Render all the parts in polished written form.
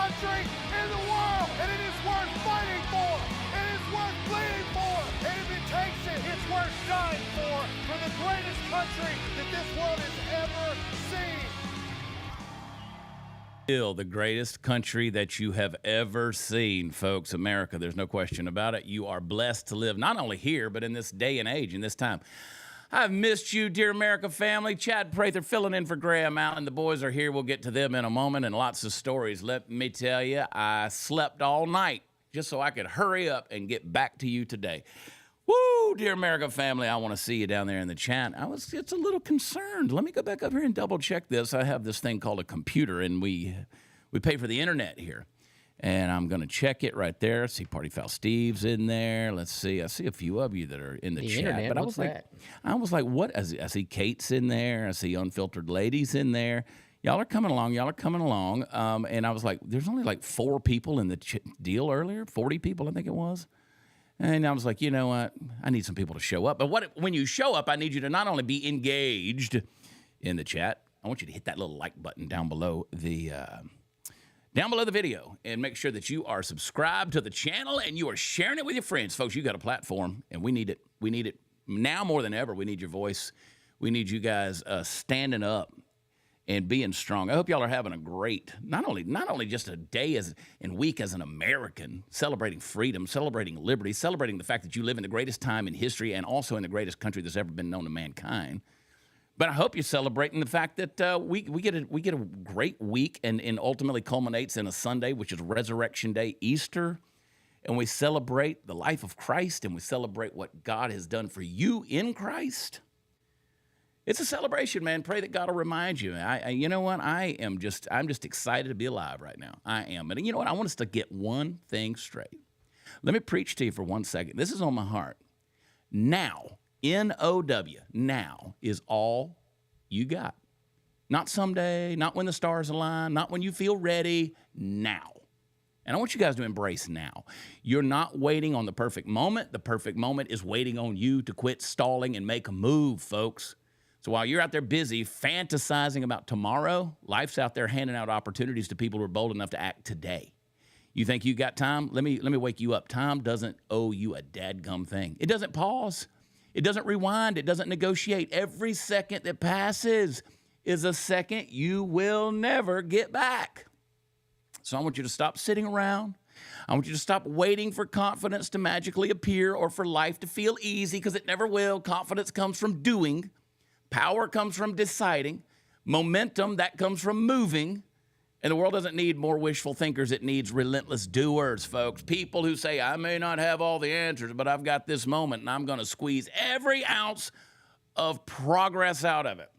country in the world, and it is worth fighting for. It is worth bleeding for. And if it takes it, it's worth dying for the greatest country that this world has ever seen. Still the greatest country that you have ever seen, folks. America, there's no question about it. You are blessed to live not only here, but in this day and age, in this time. I've missed you, dear America family. Chad Prather filling in for Graham Allen. The boys are here. We'll get to them in a moment, and lots of stories. Let me tell you, I slept all night just so I could hurry up and get back to you today. Woo, dear America family, I want to see you down there in the chat. It's a little concerned. Let me go back up here and double check this. I have this thing called a computer, and we pay for the internet here. And I'm going to check it right there. See Party Foul Steve's in there. Let's see. I see a few of you that are in the chat. Internet, but I was like, what? I see Kate's in there. I see Unfiltered Ladies in there. Y'all are coming along. And I was like, there's only like 4 people in the deal earlier. 40 people, I think it was. And I was like, you know what? I need some people to show up. But when you show up, I need you to not only be engaged in the chat, I want you to hit that little like button down below the video and make sure that you are subscribed to the channel and you are sharing it with your friends. Folks, you got a platform, and we need it. We need it now more than ever. We need your voice. We need you guys standing up and being strong. I hope y'all are having a great, not only just a day and week as an American, celebrating freedom, celebrating liberty, celebrating the fact that you live in the greatest time in history and also in the greatest country that's ever been known to mankind. But I hope you're celebrating the fact that we get a great week and ultimately culminates in a Sunday, which is Resurrection Day, Easter, and we celebrate the life of Christ and we celebrate what God has done for you in Christ. It's a celebration, man. Pray that God will remind you. You know what? I'm just excited to be alive right now. I am. And you know what? I want us to get one thing straight. Let me preach to you for 1 second. This is on my heart. Now, N-O-W, now is all you got. Not someday, not when the stars align, not when you feel ready, now. And I want you guys to embrace now. You're not waiting on the perfect moment. The perfect moment is waiting on you to quit stalling and make a move, folks. So while you're out there busy fantasizing about tomorrow, life's out there handing out opportunities to people who are bold enough to act today. You think you got time? Let me wake you up. Time doesn't owe you a dadgum thing. It doesn't pause. It doesn't rewind. It doesn't negotiate. Every second that passes is a second you will never get back. So I want you to stop sitting around. I want you to stop waiting for confidence to magically appear or for life to feel easy, because it never will. Confidence comes from doing. Power comes from deciding. Momentum, that comes from moving. And the world doesn't need more wishful thinkers. It needs relentless doers, folks. People who say, I may not have all the answers, but I've got this moment, and I'm going to squeeze every ounce of progress out of it.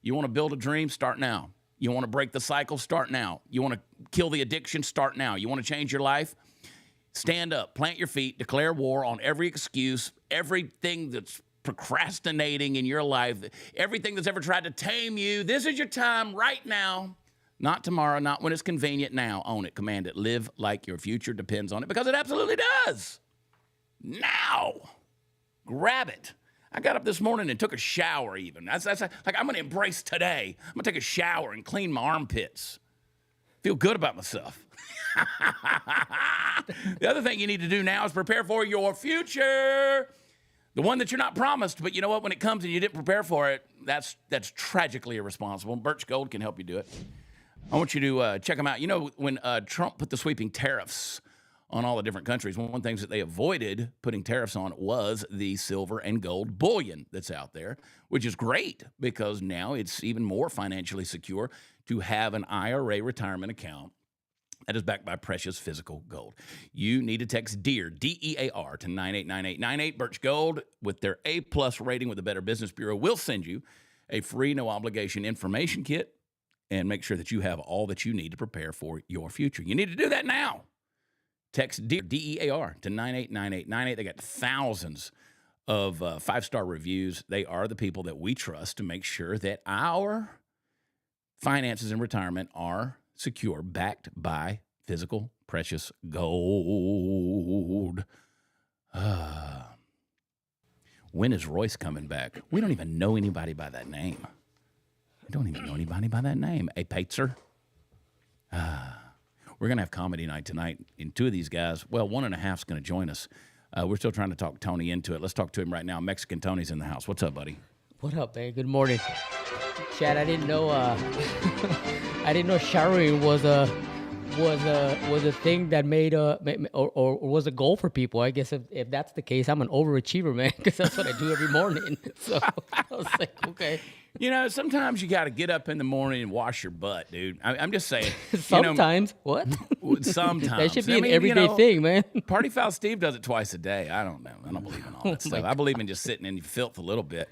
You want to build a dream? Start now. You want to break the cycle? Start now. You want to kill the addiction? Start now. You want to change your life? Stand up, plant your feet, declare war on every excuse, everything that's procrastinating in your life, everything that's ever tried to tame you. This is your time right now. Not tomorrow, not when it's convenient. Now, own it, command it. Live like your future depends on it, because it absolutely does. Now, grab it. I got up this morning and took a shower even. That's like, I'm going to embrace today. I'm going to take a shower and clean my armpits. Feel good about myself. The other thing you need to do now is prepare for your future. The one that you're not promised, but you know what? When it comes and you didn't prepare for it, that's tragically irresponsible. Birch Gold can help you do it. I want you to check them out. You know, when Trump put the sweeping tariffs on all the different countries, one of the things that they avoided putting tariffs on was the silver and gold bullion that's out there, which is great because now it's even more financially secure to have an IRA retirement account that is backed by precious physical gold. You need to text DEAR, D-E-A-R, to 989898. Birch Gold, with their A-plus rating with the Better Business Bureau, will send you a free, no-obligation information kit and make sure that you have all that you need to prepare for your future. You need to do that now. Text DEAR, D-E-A-R, to 989898. They got thousands of 5-star reviews. They are the people that we trust to make sure that our finances in retirement are secure, backed by physical, precious gold. When is Royce coming back? We don't even know anybody by that name. Hey, Paitzer? we're going to have comedy night tonight. And two of these guys, well, 1.5 is going to join us. We're still trying to talk Tony into it. Let's talk to him right now. Mexican Tony's in the house. What's up, buddy? What up, man? Good morning, Chad. I didn't know. I didn't know showering was a thing that made or was a goal for people. I guess if that's the case, I'm an overachiever, man, because that's what I do every morning. So I was like, okay. You know, sometimes you got to get up in the morning and wash your butt, dude. I'm just saying. Sometimes. What? Sometimes. That should be an everyday thing, man. Party Foul Steve does it twice a day. I don't know. I don't believe in all that stuff. I believe in just sitting in filth a little bit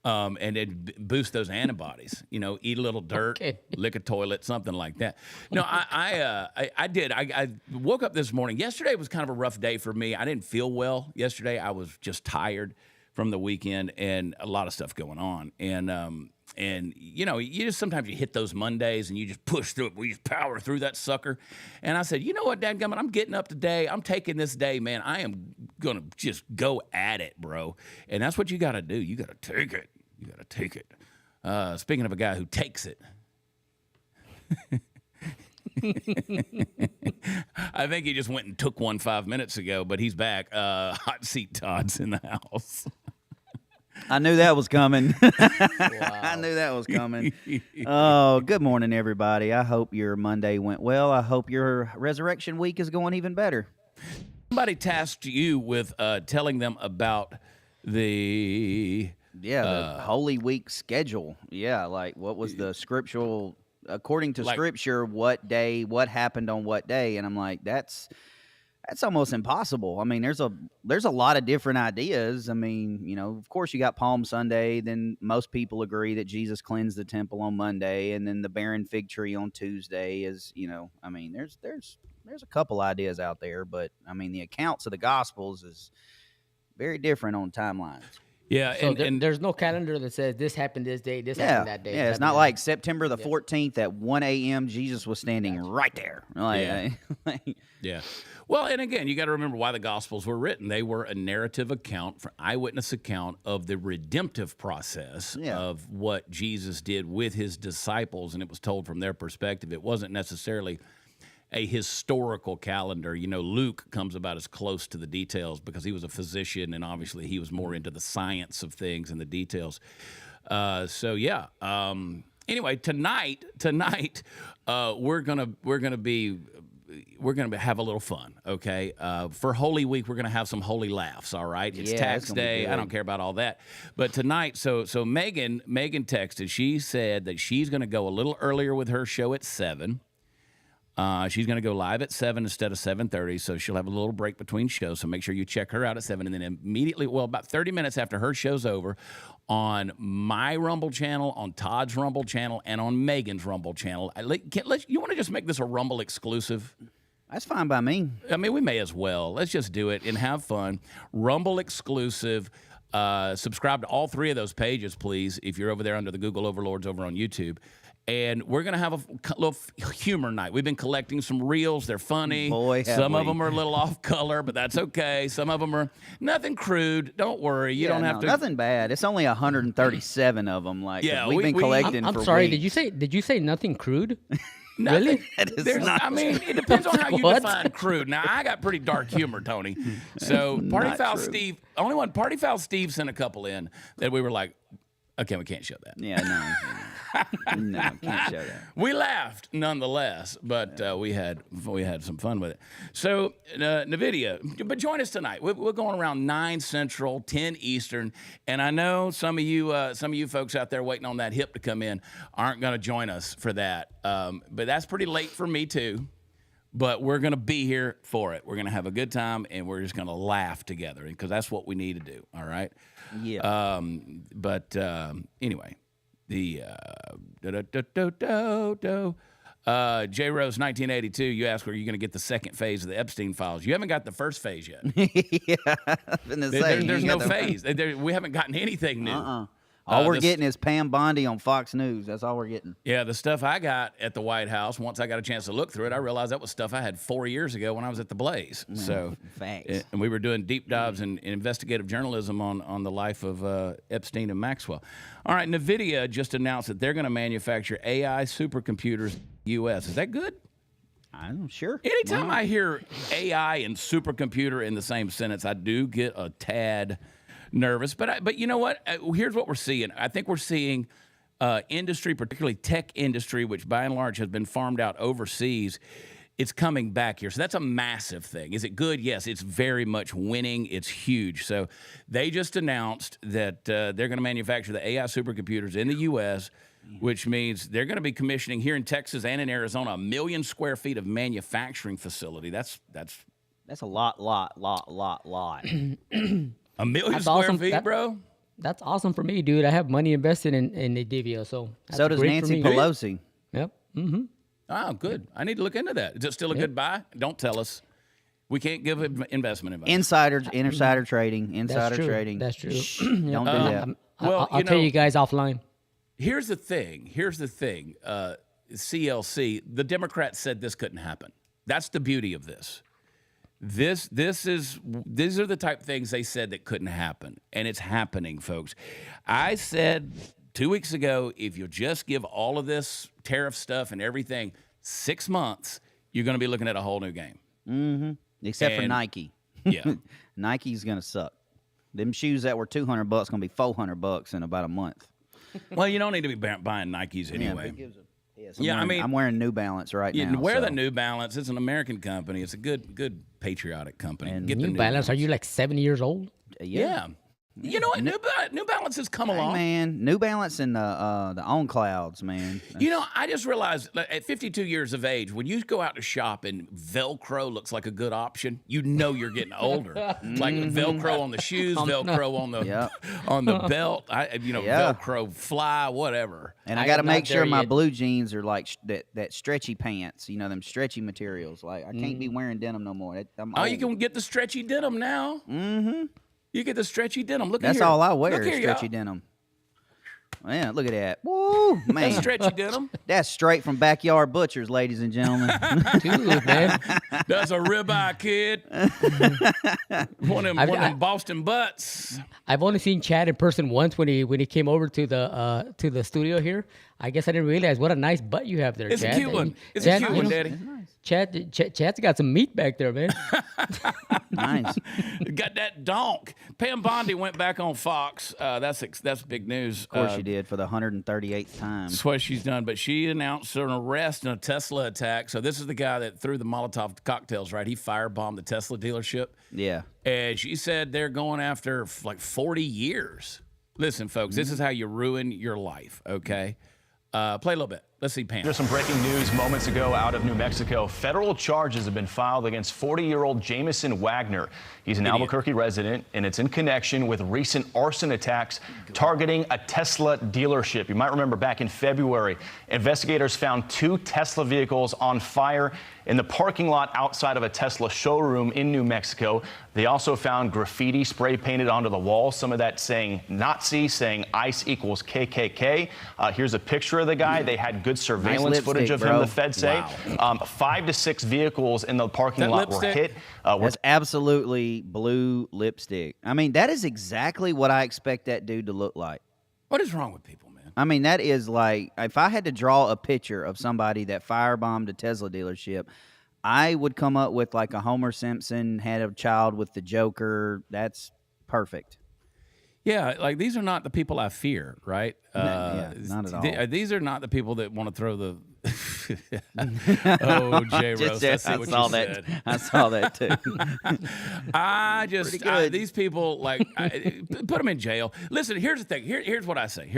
and then boost those antibodies. You know, eat a little dirt, lick a toilet, something like that. No, I did. I woke up this morning. Yesterday was kind of a rough day for me. I didn't feel well yesterday. I was just tired from the weekend and a lot of stuff going on. And you know, you just sometimes you hit those Mondays and you just push through it. We just power through that sucker. And I said, you know what, dadgummit, I'm getting up today. I'm taking this day, man. I am going to just go at it, bro. And that's what you got to do. You got to take it. You got to take it. Speaking of a guy who takes it. I think he just went and took one 5 minutes ago, but he's back. Hot Seat Todd's in the house. I knew that was coming. Wow. I knew that was coming. Oh, good morning, everybody. I hope your Monday went well. I hope your resurrection week is going even better. Somebody tasked you with telling them about the Holy Week schedule. Yeah, like what was the scriptural, according to Scripture, what day, what happened on what day, and I'm like, that's almost impossible. I mean, there's a lot of different ideas. I mean, you know, of course you got Palm Sunday, then most people agree that Jesus cleansed the temple on Monday, and then the barren fig tree on Tuesday is, you know, I mean, there's a couple ideas out there, but I mean, the accounts of the Gospels is very different on timelines. Yeah, so and there's no calendar that says this happened this day, this happened that day. Yeah, it's not like September the 14th at 1 a.m. Jesus was standing right there. Yeah. Well, and again, you got to remember why the Gospels were written. They were a narrative account, eyewitness account of the redemptive process of what Jesus did with his disciples, and it was told from their perspective. It wasn't necessarily a historical calendar. You know, Luke comes about as close to the details because he was a physician, and obviously he was more into the science of things and the details. Anyway, tonight, we're gonna have a little fun, okay? For Holy Week, we're gonna have some holy laughs, all right? It's tax day. I don't care about all that. But tonight, so Megan texted. She said that she's gonna go a little earlier with her show at 7. She's going to go live at 7 instead of 7:30, so she'll have a little break between shows. So make sure you check her out at 7, and then immediately, about 30 minutes after her show's over, on my Rumble channel, on Todd's Rumble channel, and on Megan's Rumble channel. You want to just make this a Rumble exclusive? That's fine by me. I mean, we may as well. Let's just do it and have fun. Rumble exclusive. Subscribe to all 3 of those pages, please, if you're over there under the Google Overlords over on YouTube. And we're going to have a little humor night. We've been collecting some reels. They're funny. Some of them are a little off color, but that's okay. Some of them are nothing crude. Don't worry. You don't have to. Nothing bad. It's only 137 of them. Like, we've been collecting I'm for sorry. weeks. Did you say nothing crude? Really? I mean, it depends on how you define crude. Now, I got pretty dark humor, Tony. So, Party Foul Steve, Party Foul Steve sent a couple in that we were like, okay, we can't show that. Yeah, no, can't show that. We laughed nonetheless, but we had some fun with it. So, NVIDIA, but join us tonight. We're going around 9 Central, 10 Eastern, and I know some of you folks out there waiting on that hip to come in aren't going to join us for that. But that's pretty late for me too. But we're going to be here for it. We're going to have a good time, and we're just going to laugh together because that's what we need to do. All right. Yeah. Anyway, the J Rose 1982. You asked, were you going to get the second phase of the Epstein files? You haven't got the first phase yet. There's no phase. We haven't gotten anything new. All we're getting is Pam Bondi on Fox News. That's all we're getting. Yeah, the stuff I got at the White House, once I got a chance to look through it, I realized that was stuff I had 4 years ago when I was at the Blaze. So, thanks. And we were doing deep dives in investigative journalism on the life of Epstein and Maxwell. All right, NVIDIA just announced that they're going to manufacture AI supercomputers in the U.S. Is that good? I'm sure. Anytime I hear AI and supercomputer in the same sentence, I do get a tad nervous. But you know what? Here's what we're seeing. I think we're seeing industry, particularly tech industry, which by and large has been farmed out overseas. It's coming back here. So that's a massive thing. Is it good? Yes, it's very much winning. It's huge. So they just announced that they're going to manufacture the AI supercomputers in the U.S., which means they're going to be commissioning here in Texas and in Arizona 1 million square feet of manufacturing facility. That's a lot. 1 million That's square awesome. feet, bro. That's awesome for me, dude. I have money invested in Nvidia, so that's So does great Nancy for me. Pelosi. Yep. Mm-hmm. Oh, good. I need to look into that. Is it still a good buy? Don't tell us. We can't give investment advice. Insider trading. That's true. Trading. That's true. Don't do that. Well, I'll tell you guys offline. Here's the thing. CLC, the Democrats said this couldn't happen. That's the beauty of this. These are the type of things they said that couldn't happen, and it's happening, folks. I said 2 weeks ago, if you just give all of this tariff stuff and everything 6 months, you're going to be looking at a whole new game. Mm-hmm. Except for Nike. Yeah. Nike's going to suck. Them shoes that were $200 going to be $400 in about a month. Well, you don't need to be buying Nikes anyway. I'm wearing New Balance right now. Wear the New Balance. It's an American company. It's a good patriotic company. And Get the New Balance, are you like 7 years old? Yeah. You know what? New Balance has come along. Man, New Balance and the On Clouds, man. You know, I just realized at 52 years of age, when you go out to shop and Velcro looks like a good option, you know you're getting older. Like Velcro on the shoes, Velcro on the belt, Velcro fly, whatever. And I got to make sure my blue jeans are like that stretchy pants, them stretchy materials. Like I can't be wearing denim no more. You can get the stretchy denim now. Mm-hmm. You get the stretchy denim. Look at That's here. all I wear is stretchy denim. Man, look at that. Woo, man. That's stretchy denim. That's straight from Backyard Butchers, ladies and gentlemen. Dude, man. That's a ribeye, kid. One of them Boston butts. I've only seen Chad in person once when he came over to the studio here. I guess I didn't realize what a nice butt you have there, It's Chad. a cute one. It's Chad, a cute one, Daddy. Chad's got some meat back there, man. Nice. Got that donk. Pam Bondi went back on Fox. That's big news. Of course she did for the 138th time. That's what she's done. But she announced an arrest in a Tesla attack. So this is the guy that threw the Molotov cocktails, right? He firebombed the Tesla dealership. Yeah. And she said they're going after like 40 years. Listen, folks, this is how you ruin your life, okay? Play a little bit. Let's see Pam. There's some breaking news moments ago out of New Mexico. Federal charges have been filed against 40-year-old Jamison Wagner. He's an Albuquerque resident, and it's in connection with recent arson attacks targeting a Tesla dealership. You might remember back in February, investigators found 2 Tesla vehicles on fire in the parking lot outside of a Tesla showroom in New Mexico. They also found graffiti spray painted onto the wall, some of that saying Nazi, saying ICE equals KKK. Here's a picture of the guy. They had good surveillance footage of him, the feds say. 5 to 6 vehicles in the parking lot were hit. That's absolutely blue lipstick. I mean, that is exactly what I expect that dude to look like. What is wrong with people, man? I mean, that is like, if I had to draw a picture of somebody that firebombed a Tesla dealership, I would come up with like a Homer Simpson had a child with the Joker. That's perfect. Yeah, like these are not the people I fear, right? Not at all. These are not the people that want to throw the. Oh, J. Rose, that's what you said. I saw that too. These people, put them in jail. Listen, here's the thing. Here's what I say.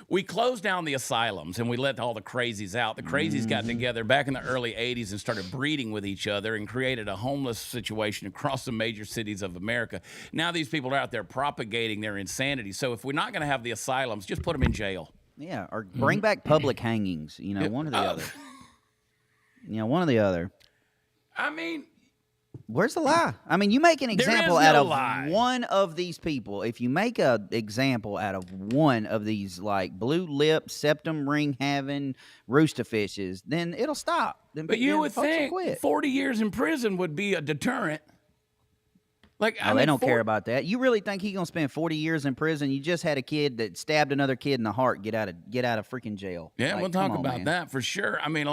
We closed down the asylums and we let all the crazies out. The crazies got together back in the early 80s and started breeding with each other and created a homeless situation across the major cities of America. Now these people are out there propagating their insanity. So if we're not going to have the asylums, just put them in jail. Yeah, or bring back public hangings. One or the other. One or the other. I mean, where's the lie? I mean, you make an example out of lie. One of these people. If you make an example out of one of these, like blue lip, septum ring having rooster fishes, then it'll stop. But you would think 40 years in prison would be a deterrent. They don't care about that. You really think he's gonna spend 40 years in prison? You just had a kid that stabbed another kid in the heart get out of freaking jail. Yeah, we'll talk about that for sure. I mean,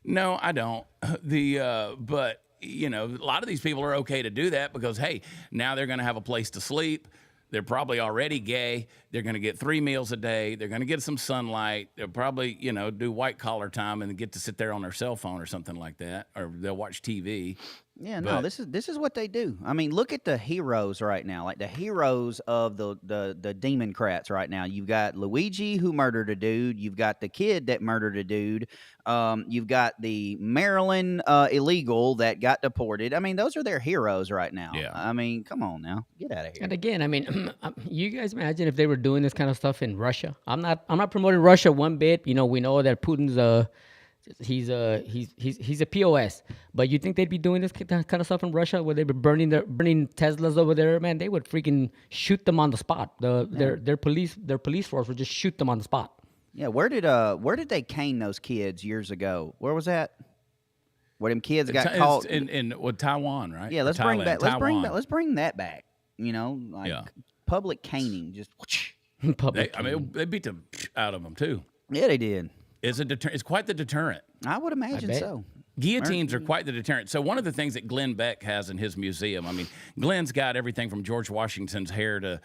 No, I don't. But you know, a lot of these people are okay to do that because hey, now they're going to have a place to sleep. They're probably already gay. They're going to get 3 meals a day. They're going to get some sunlight. They'll probably, you know, do white collar time and get to sit there on their cell phone or something like that, or they'll watch TV. Yeah, no, this is what they do. I mean, look at the heroes right now, like the heroes of the Democrats right now. You've got Luigi who murdered a dude. You've got the kid that murdered a dude. You've got the Maryland illegal that got deported. I mean, those are their heroes right now. Yeah. I mean, come on now, get out of here. And again, I mean, you guys imagine if they were doing this kind of stuff in Russia. I'm not promoting Russia one bit. You know, we know that Putin's he's a POS. But you think they'd be doing this kind of stuff in Russia, where they'd be burning Teslas over there? Man, they would freaking shoot them on the spot. Their police force would just shoot them on the spot. Yeah, where did they cane those kids years ago? Where was that? Where them kids got caught in Taiwan, right? Yeah, let's Thailand, let's bring that back. You know, like public caning, just. They beat the out of them too. Yeah, they did. It's quite the deterrent. I would imagine so. Guillotines are quite the deterrent. So one of the things that Glenn Beck has in his museum, I mean, Glenn's got everything from George Washington's hair to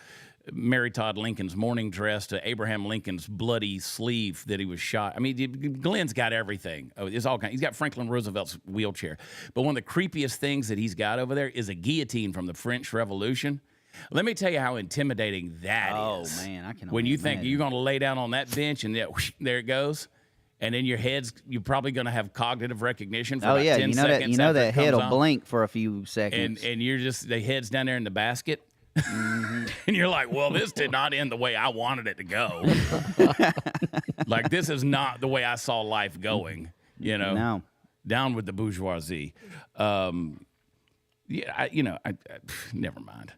Mary Todd Lincoln's morning dress to Abraham Lincoln's bloody sleeve that he was shot. I mean, Glenn's got everything. It's all kind. He's got Franklin Roosevelt's wheelchair. But one of the creepiest things that he's got over there is a guillotine from the French Revolution. Let me tell you how intimidating that is. Oh, man, I can when you think imagine. you're going to lay down on that bench and there it goes. And then you're probably going to have cognitive recognition for about 10 seconds. You know that head will blink for a few seconds. And you're just, the head's down there in the basket. Mm-hmm. And you're like, well, this did not end the way I wanted it to go. Like, this is not the way I saw life going, you know? No. Down with the bourgeoisie. Never mind.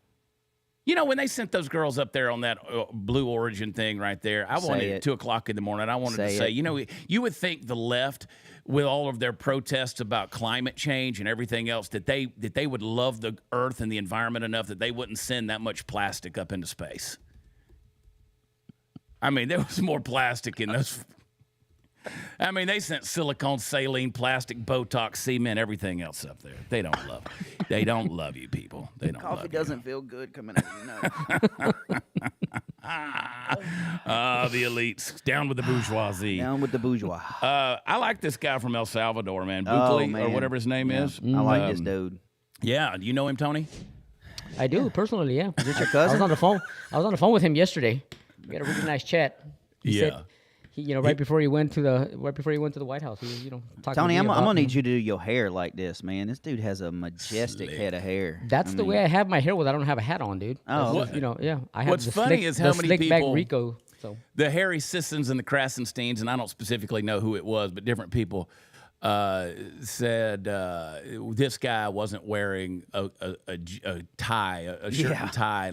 You know, when they sent those girls up there on that Blue Origin thing right there, I wanted at 2 o'clock in the morning, I wanted to say, you know, you would think the left, with all of their protests about climate change and everything else, that they would love the earth and the environment enough that they wouldn't send that much plastic up into space. I mean, there was more plastic in those. I mean, they sent silicone, saline, plastic, Botox, cement, everything else up there. They don't love it. They don't love you, people. They don't love you. Coffee doesn't feel good coming out of your nose. The elites. Down with the bourgeoisie. Down with the bourgeois. I like this guy from El Salvador, man. Bukele, or whatever his name is. I like this dude. Yeah. Do you know him, Tony? I do, personally, yeah. Is this your cousin? I was on the phone with him yesterday. We had a really nice chat. He said, right before he went to the White House, he was, talking Tony, to me I'm gonna about, need you to do your hair like this, man. This dude has a majestic head of hair. That's the way I have my hair when I don't have a hat on, dude. Oh, I have What's the funny slick, is how the many slick people- back Rico. So The Harry Sissons and the Krasensteins, and I don't specifically know who it was, but different people said this guy wasn't wearing a tie, a shirt and tie,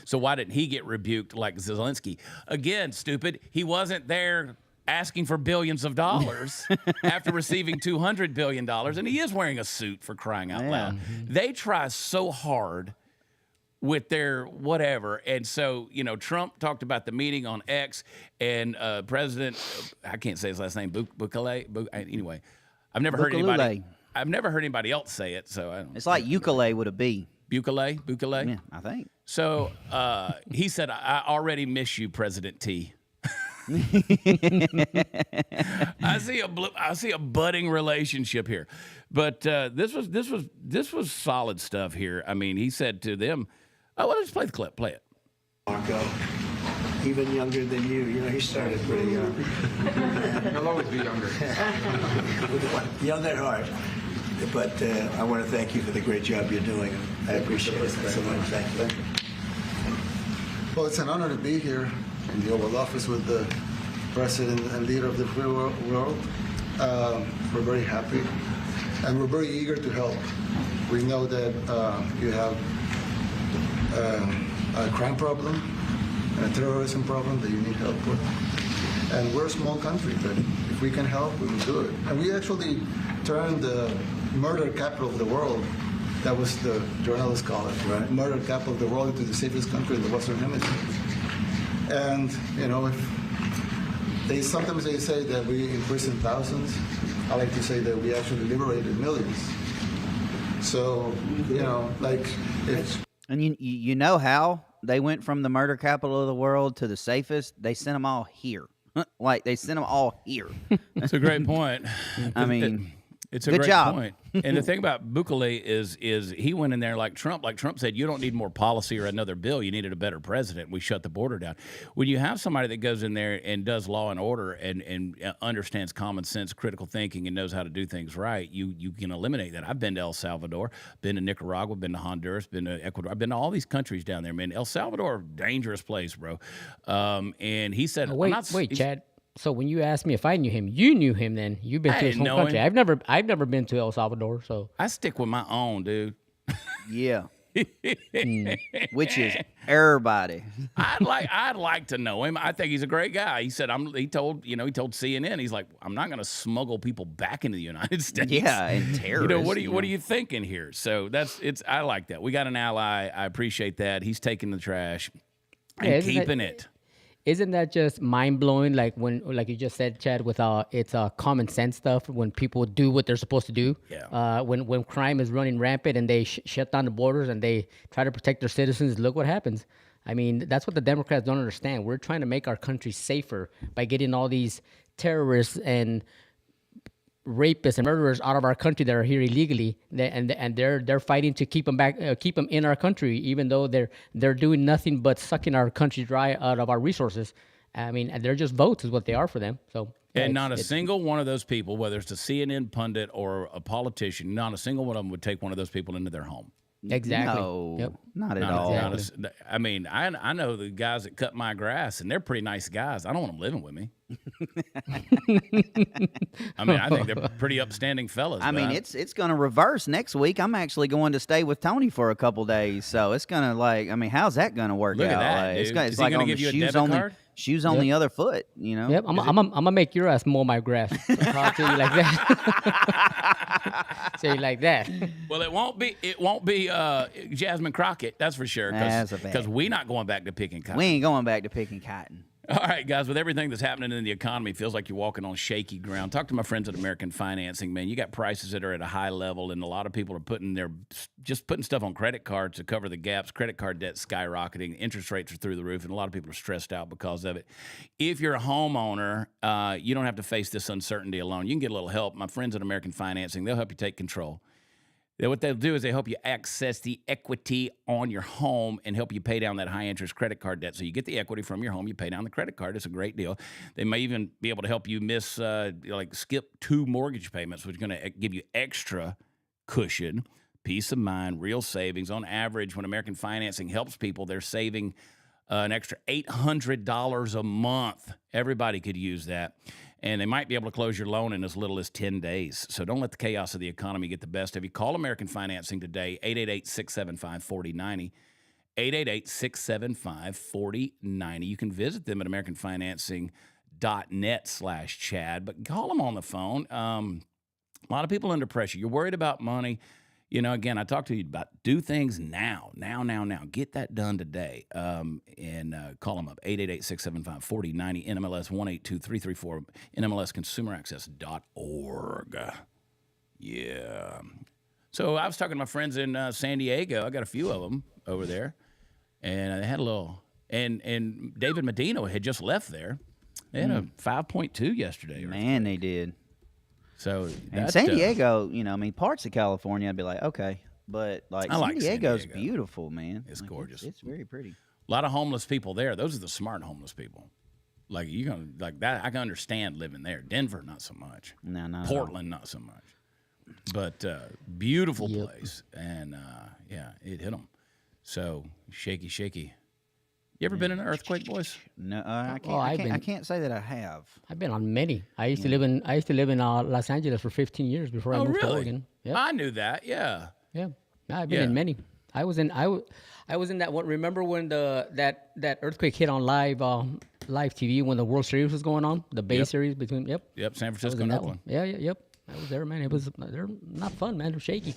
so why didn't he get rebuked like Zelensky? Again, stupid. He wasn't there asking for billions of dollars after receiving $200 billion, and he is wearing a suit, for crying out loud. They try so hard with their whatever. And so, Trump talked about the meeting on X, and President, I can't say his last name, Bukele. Anyway, I've never heard anybody else say it. So I don't. It's like ukulele with a B. Bukele. Yeah, I think. So he said, "I already miss you, President T." I see a budding relationship here, but this was solid stuff here. I mean, he said to them, "Oh, well, let's play the clip. Play it." Marco, even younger than you. He started pretty young. He'll always be younger. Young at heart. But I want to thank you for the great job you're doing. I appreciate it so much. Thank you. Well, it's an honor to be here in the Oval Office with the President and leader of the free world. We're very happy, and we're very eager to help. We know that you have a crime problem, a terrorism problem that you need help with. And we're a small country, but if we can help, we will do it. And we actually turned the murder capital of the world, that was the journalists call it, right? Murder capital of the world, into the safest country in the Western Hemisphere. And, sometimes they say that we imprison thousands. I like to say that we actually liberated millions. So, And you know how they went from the murder capital of the world to the safest? They sent them all here. Like, they sent them all here. That's a great point. I mean, it's a good great job. point. And the thing about Bukele is he went in there like Trump. Like Trump said, you don't need more policy or another bill. You needed a better president. We shut the border down. When you have somebody that goes in there and does law and order and understands common sense, critical thinking, and knows how to do things right, you can eliminate that. I've been to El Salvador, been to Nicaragua, been to Honduras, been to Ecuador. I've been to all these countries down there, man. El Salvador, dangerous place, bro. And he said, wait, Chad. So when you asked me if I knew him, you knew him then. You've been to his home know country. him. I've never been to El Salvador, so I stick with my own, dude. Yeah. Which is everybody. I'd like to know him. I think he's a great guy. He said he told CNN, he's like, I'm not going to smuggle people back into the United States. Yeah, and terrorists. What are you thinking here? So I like that. We got an ally. I appreciate that. He's taking the trash and keeping it. Isn't that just mind blowing? Like like you just said, Chad, with it's common sense stuff. When people do what they're supposed to do, when crime is running rampant and they shut down the borders and they try to protect their citizens, look what happens. I mean, that's what the Democrats don't understand. We're trying to make our country safer by getting all these terrorists and rapists and murderers out of our country that are here illegally, and they're fighting to keep them back, keep them in our country, even though they're doing nothing but sucking our country dry out of our resources. I mean, and they're just votes is what they are for them. So, and not a single one of those people, whether it's a CNN pundit or a politician, not a single one of them would take one of those people into their home. Exactly. No, Yep. not at all. Exactly. I mean, I know the guys that cut my grass, and they're pretty nice guys. I don't want them living with me. I mean, I think they're pretty upstanding fellas. I mean, it's going to reverse next week. I'm actually going to stay with Tony for a couple days, so it's going to how's that going to work Look out? at that, like, dude. It's Is he like gonna on give the you a shoes debit on card? Shoes on the other foot, you know. Yep, I'm gonna make your ass mow my grass. I'll tell you like that. Say like that. Well, it won't be Jasmine Crockett, that's for sure. That's a fact. Because we're not going back to picking cotton. We ain't going back to picking cotton. All right, guys, with everything that's happening in the economy, it feels like you're walking on shaky ground. Talk to my friends at American Financing, man. You got prices that are at a high level, and a lot of people are putting stuff on credit cards to cover the gaps. Credit card debt's skyrocketing. Interest rates are through the roof, and a lot of people are stressed out because of it. If you're a homeowner, you don't have to face this uncertainty alone. You can get a little help. My friends at American Financing, they'll help you take control. What they'll do is they help you access the equity on your home and help you pay down that high-interest credit card debt. So you get the equity from your home, you pay down the credit card. It's a great deal. They may even be able to help you skip 2 mortgage payments, which is going to give you extra cushion, peace of mind, real savings. On average, when American Financing helps people, they're saving an extra $800 a month. Everybody could use that. And they might be able to close your loan in as little as 10 days. So don't let the chaos of the economy get the best of you. Call American Financing today, 888-675-4090, 888-675-4090. You can visit them at americanfinancing.net/Chad, but call them on the phone. A lot of people under pressure. You're worried about money. You know, again, I talked to you about do things now. Get that done today. And call them up, 888-675-4090, NMLS 182334, NMLSconsumeraccess.org. Yeah. So I was talking to my friends in San Diego. I got a few of them over there. And they had a little, and David Medina had just left there. They had a 5.2 yesterday. Man, they did. So and San Diego, parts of California, I'd be like, okay, but San Diego's beautiful, man. It's gorgeous. It's very pretty. A lot of homeless people there. Those are the smart homeless people. Like that. I can understand living there. Denver, not so much. No. Portland, not so much. But beautiful place, and it hit them. So shaky. You ever been in an earthquake, boys? No, I can't say that I have. I've been on many. I used to live in Los Angeles for 15 years before I moved to Oregon. Yep. I knew that. Yeah. Yeah. I've been in many. I was in that one. Remember when that earthquake hit on live TV when the World Series was going on? The Bay Series between San Francisco and Oakland. Yep. I was there, man. They're not fun, man. They're shaky.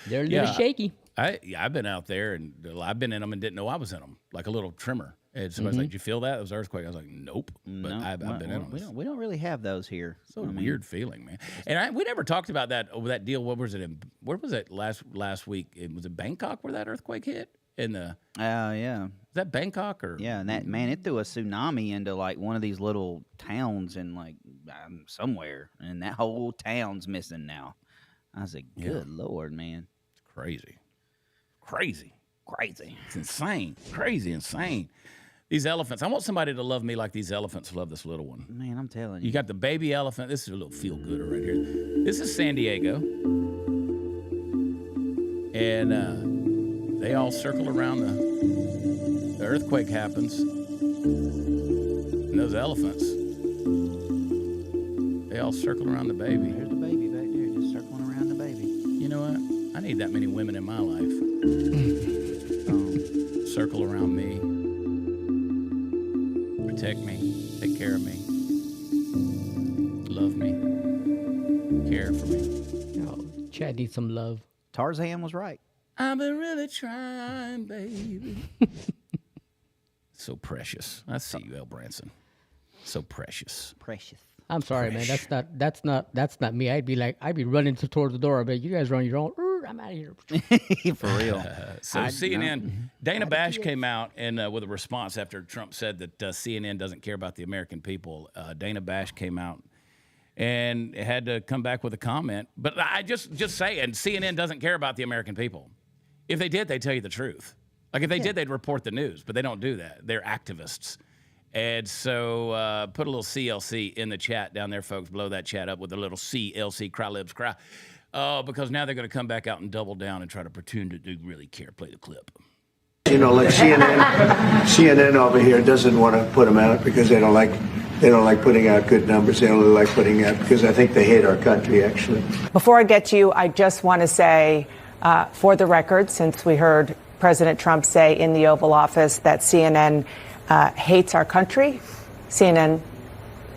They're a little shaky. I've been out there, and I've been in them and didn't know I was in them, like a little trimmer. And somebody's like, "Did you feel that? It was an earthquake." I was like, "Nope." But No, I've been in them. we don't really have those here. So weird feeling, man. And we never talked about that deal. What was it? Where was it last week? It was Bangkok where that earthquake hit. Yeah. Is that Bangkok or? Yeah, and that man, it threw a tsunami into like one of these little towns in like somewhere, and that whole town's missing now. I was like, good Lord, man, it's crazy. It's insane, crazy, insane. These elephants. I want somebody to love me like these elephants love this little one. Man, I'm telling you. You got the baby elephant. This is a little feel-gooder right here. This is San Diego. And they all circle around the earthquake happens. And those elephants, they all circle around the baby. There's the baby back there just circling around the baby. You know what? I need that many women in my life. Circle around me. Protect me, take care of me, love me, care for me. Oh, Chad needs some love. Tarzan was right. I've been really trying, baby. So precious. I see you, El Branson. So precious. Precious. I'm sorry, man. That's not me. I'd be running towards the door. But you guys run your own. I'm out of here. For real. So CNN, Dana Bash came out and with a response after Trump said that CNN doesn't care about the American people. Dana Bash came out and had to come back with a comment. But I just say, and CNN doesn't care about the American people. If they did, they'd tell you the truth. Like if they did, they'd report the news. But they don't do that. They're activists. And so put a little CLC in the chat down there, folks. Blow that chat up with a little CLC, cry libs, cry. Because now they're going to come back out and double down and try to pretend that they really care. Play the clip. You know, like CNN over here doesn't want to put them out because they don't like putting out good numbers. They only like putting out because I think they hate our country, actually. Before I get to you, I just want to say, for the record, since we heard President Trump say in the Oval Office that CNN hates our country, CNN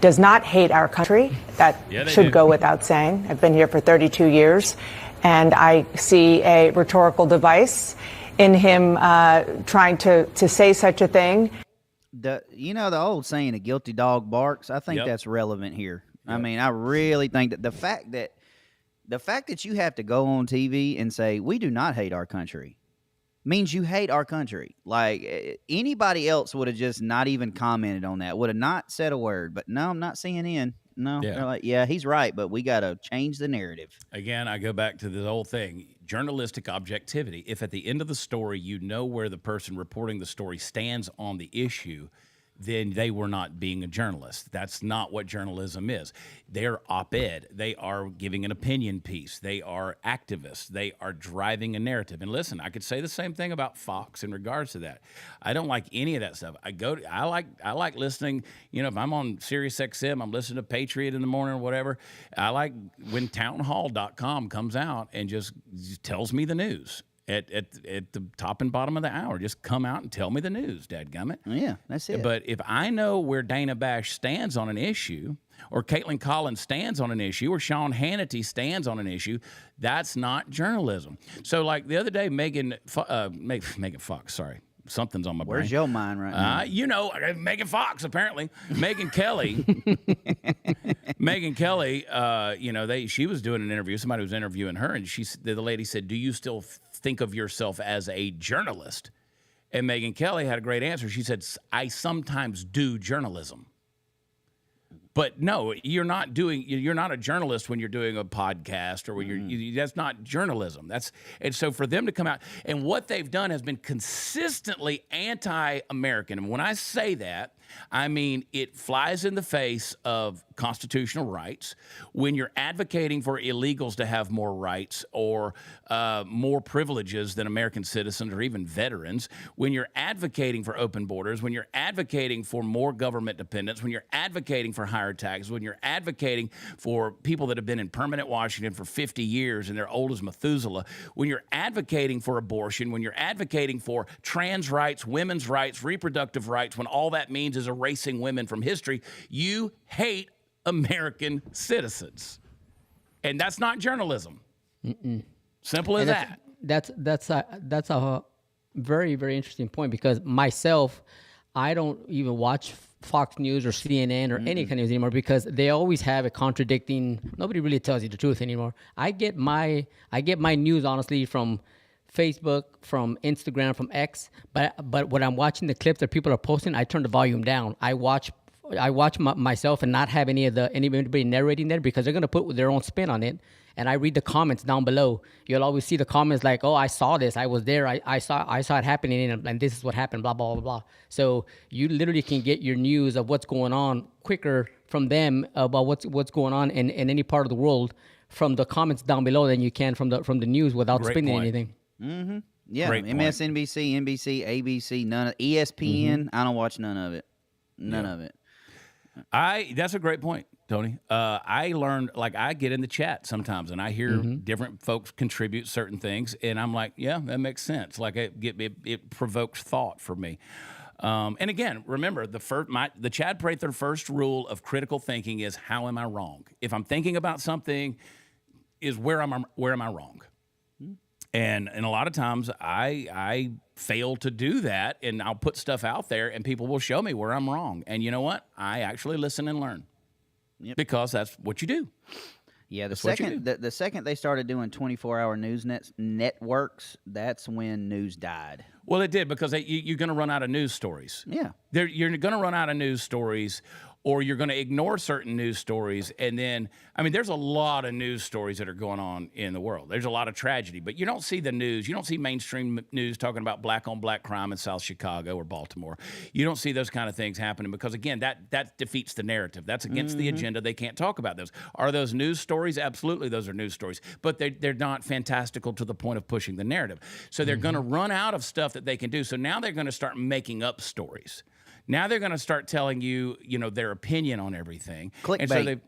does not hate our country. That should go without saying. I've been here for 32 years, and I see a rhetorical device in him trying to say such a thing. The old saying, "A guilty dog barks." I think that's relevant here. I mean, I really think that the fact that you have to go on TV and say we do not hate our country means you hate our country. Like anybody else would have just not even commented on that, would have not said a word. But no, I'm not CNN. No, they're like, yeah, he's right, but we got to change the narrative. Again, I go back to the whole thing, journalistic objectivity. If at the end of the story you know where the person reporting the story stands on the issue, then they were not being a journalist. That's not what journalism is. They're op-ed. They are giving an opinion piece. They are activists. They are driving a narrative. And listen, I could say the same thing about Fox in regards to that. I don't like any of that stuff. I like listening, if I'm on Sirius XM, I'm listening to Patriot in the morning or whatever. I like when townhall.com comes out and just tells me the news. At the top and bottom of the hour. Just come out and tell me the news, dadgummit. Yeah, that's it. But if I know where Dana Bash stands on an issue, or Caitlin Collins stands on an issue, or Sean Hannity stands on an issue, that's not journalism. So like the other day, Megan Fox, sorry. Something's on my brain. Where's your mind right now? Megan Fox, apparently. Megan Kelly. Megan Kelly, she was doing an interview. Somebody was interviewing her, and the lady said, "Do you still think of yourself as a journalist?" And Megan Kelly had a great answer. She said, "I sometimes do journalism." But no, you're not a journalist when you're doing a podcast or when that's not journalism. And so for them to come out, and what they've done has been consistently anti-American. And when I say that, I mean it flies in the face of constitutional rights. When you're advocating for illegals to have more rights or more privileges than American citizens or even veterans, when you're advocating for open borders, when you're advocating for more government dependence, when you're advocating for higher taxes, when you're advocating for people that have been in permanent Washington for 50 years and they're old as Methuselah, when you're advocating for abortion, when you're advocating for trans rights, women's rights, reproductive rights, when all that means is erasing women from history, you hate American citizens. And that's not journalism. Simple as that. That's a very, very interesting point, because myself, I don't even watch Fox News or CNN or any kind of news anymore because they always have a contradicting. Nobody really tells you the truth anymore. I get my news honestly from Facebook, from Instagram, from X. But when I'm watching the clips that people are posting, I turn the volume down. I watch myself and not have anybody narrating there because they're gonna put their own spin on it. And I read the comments down below. You'll always see the comments like, "Oh, I saw this. I was there. I saw it happening, and this is what happened." Blah blah blah blah. So you literally can get your news of what's going on quicker from them about what's going on in any part of the world from the comments down below than you can from the news without Great spinning point. anything. Yeah, Great point. MSNBC, NBC, ABC, none of ESPN. I don't watch none of it. None of it. That's a great point, Tony. I learned, like, I get in the chat sometimes and I hear different folks contribute certain things, and I'm like, yeah, that makes sense. Like, it provokes thought for me. And again, remember, the Chad Prather first rule of critical thinking is, how am I wrong? If I'm thinking about something, is where am I wrong? And a lot of times I fail to do that, and I'll put stuff out there, and people will show me where I'm wrong. And you know what? I actually listen and learn because that's what you do. Yeah, the second they started doing 24-hour news networks, that's when news died. Well, it did because you're going to run out of news stories. Yeah. You're going to run out of news stories, or you're going to ignore certain news stories. And then, I mean, there's a lot of news stories that are going on in the world. There's a lot of tragedy, but you don't see the news. You don't see mainstream news talking about black-on-black crime in South Chicago or Baltimore. You don't see those kind of things happening because, again, that defeats the narrative. That's against the agenda. They can't talk about those. Are those news stories? Absolutely, those are news stories. But they're not fantastical to the point of pushing the narrative. So they're going to run out of stuff that they can do. So now they're going to start making up stories. Now they're going to start telling you, their opinion on everything. Clickbait. And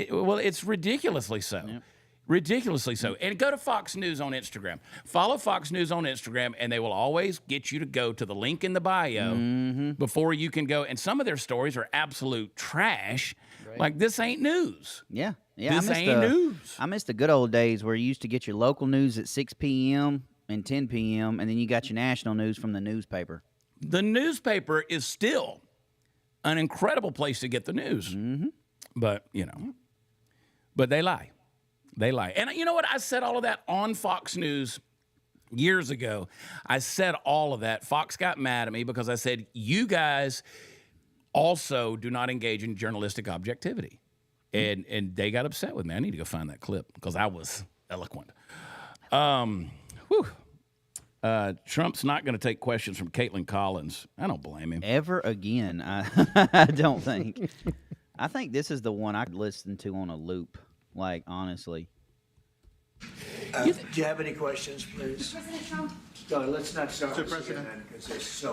so it's ridiculously so. Yep. Ridiculously so. And go to Fox News on Instagram. Follow Fox News on Instagram, and they will always get you to go to the link in the bio before you can go. And some of their stories are absolute trash. Right. Like, this ain't news. Yeah. This ain't news. I miss the good old days where you used to get your local news at 6 p.m. and 10 p.m., and then you got your national news from the newspaper. The newspaper is still an incredible place to get the news. But, but they lie. They lie. And you know what? I said all of that on Fox News years ago. I said all of that. Fox got mad at me because I said, you guys also do not engage in journalistic objectivity. And they got upset with me. I need to go find that clip because I was eloquent. Trump's not going to take questions from Caitlin Collins. I don't blame him. Ever again, I don't think. I think this is the one I could listen to on a loop, like, honestly. Do you have any questions, please? President Trump. No, let's not start Mr. President. because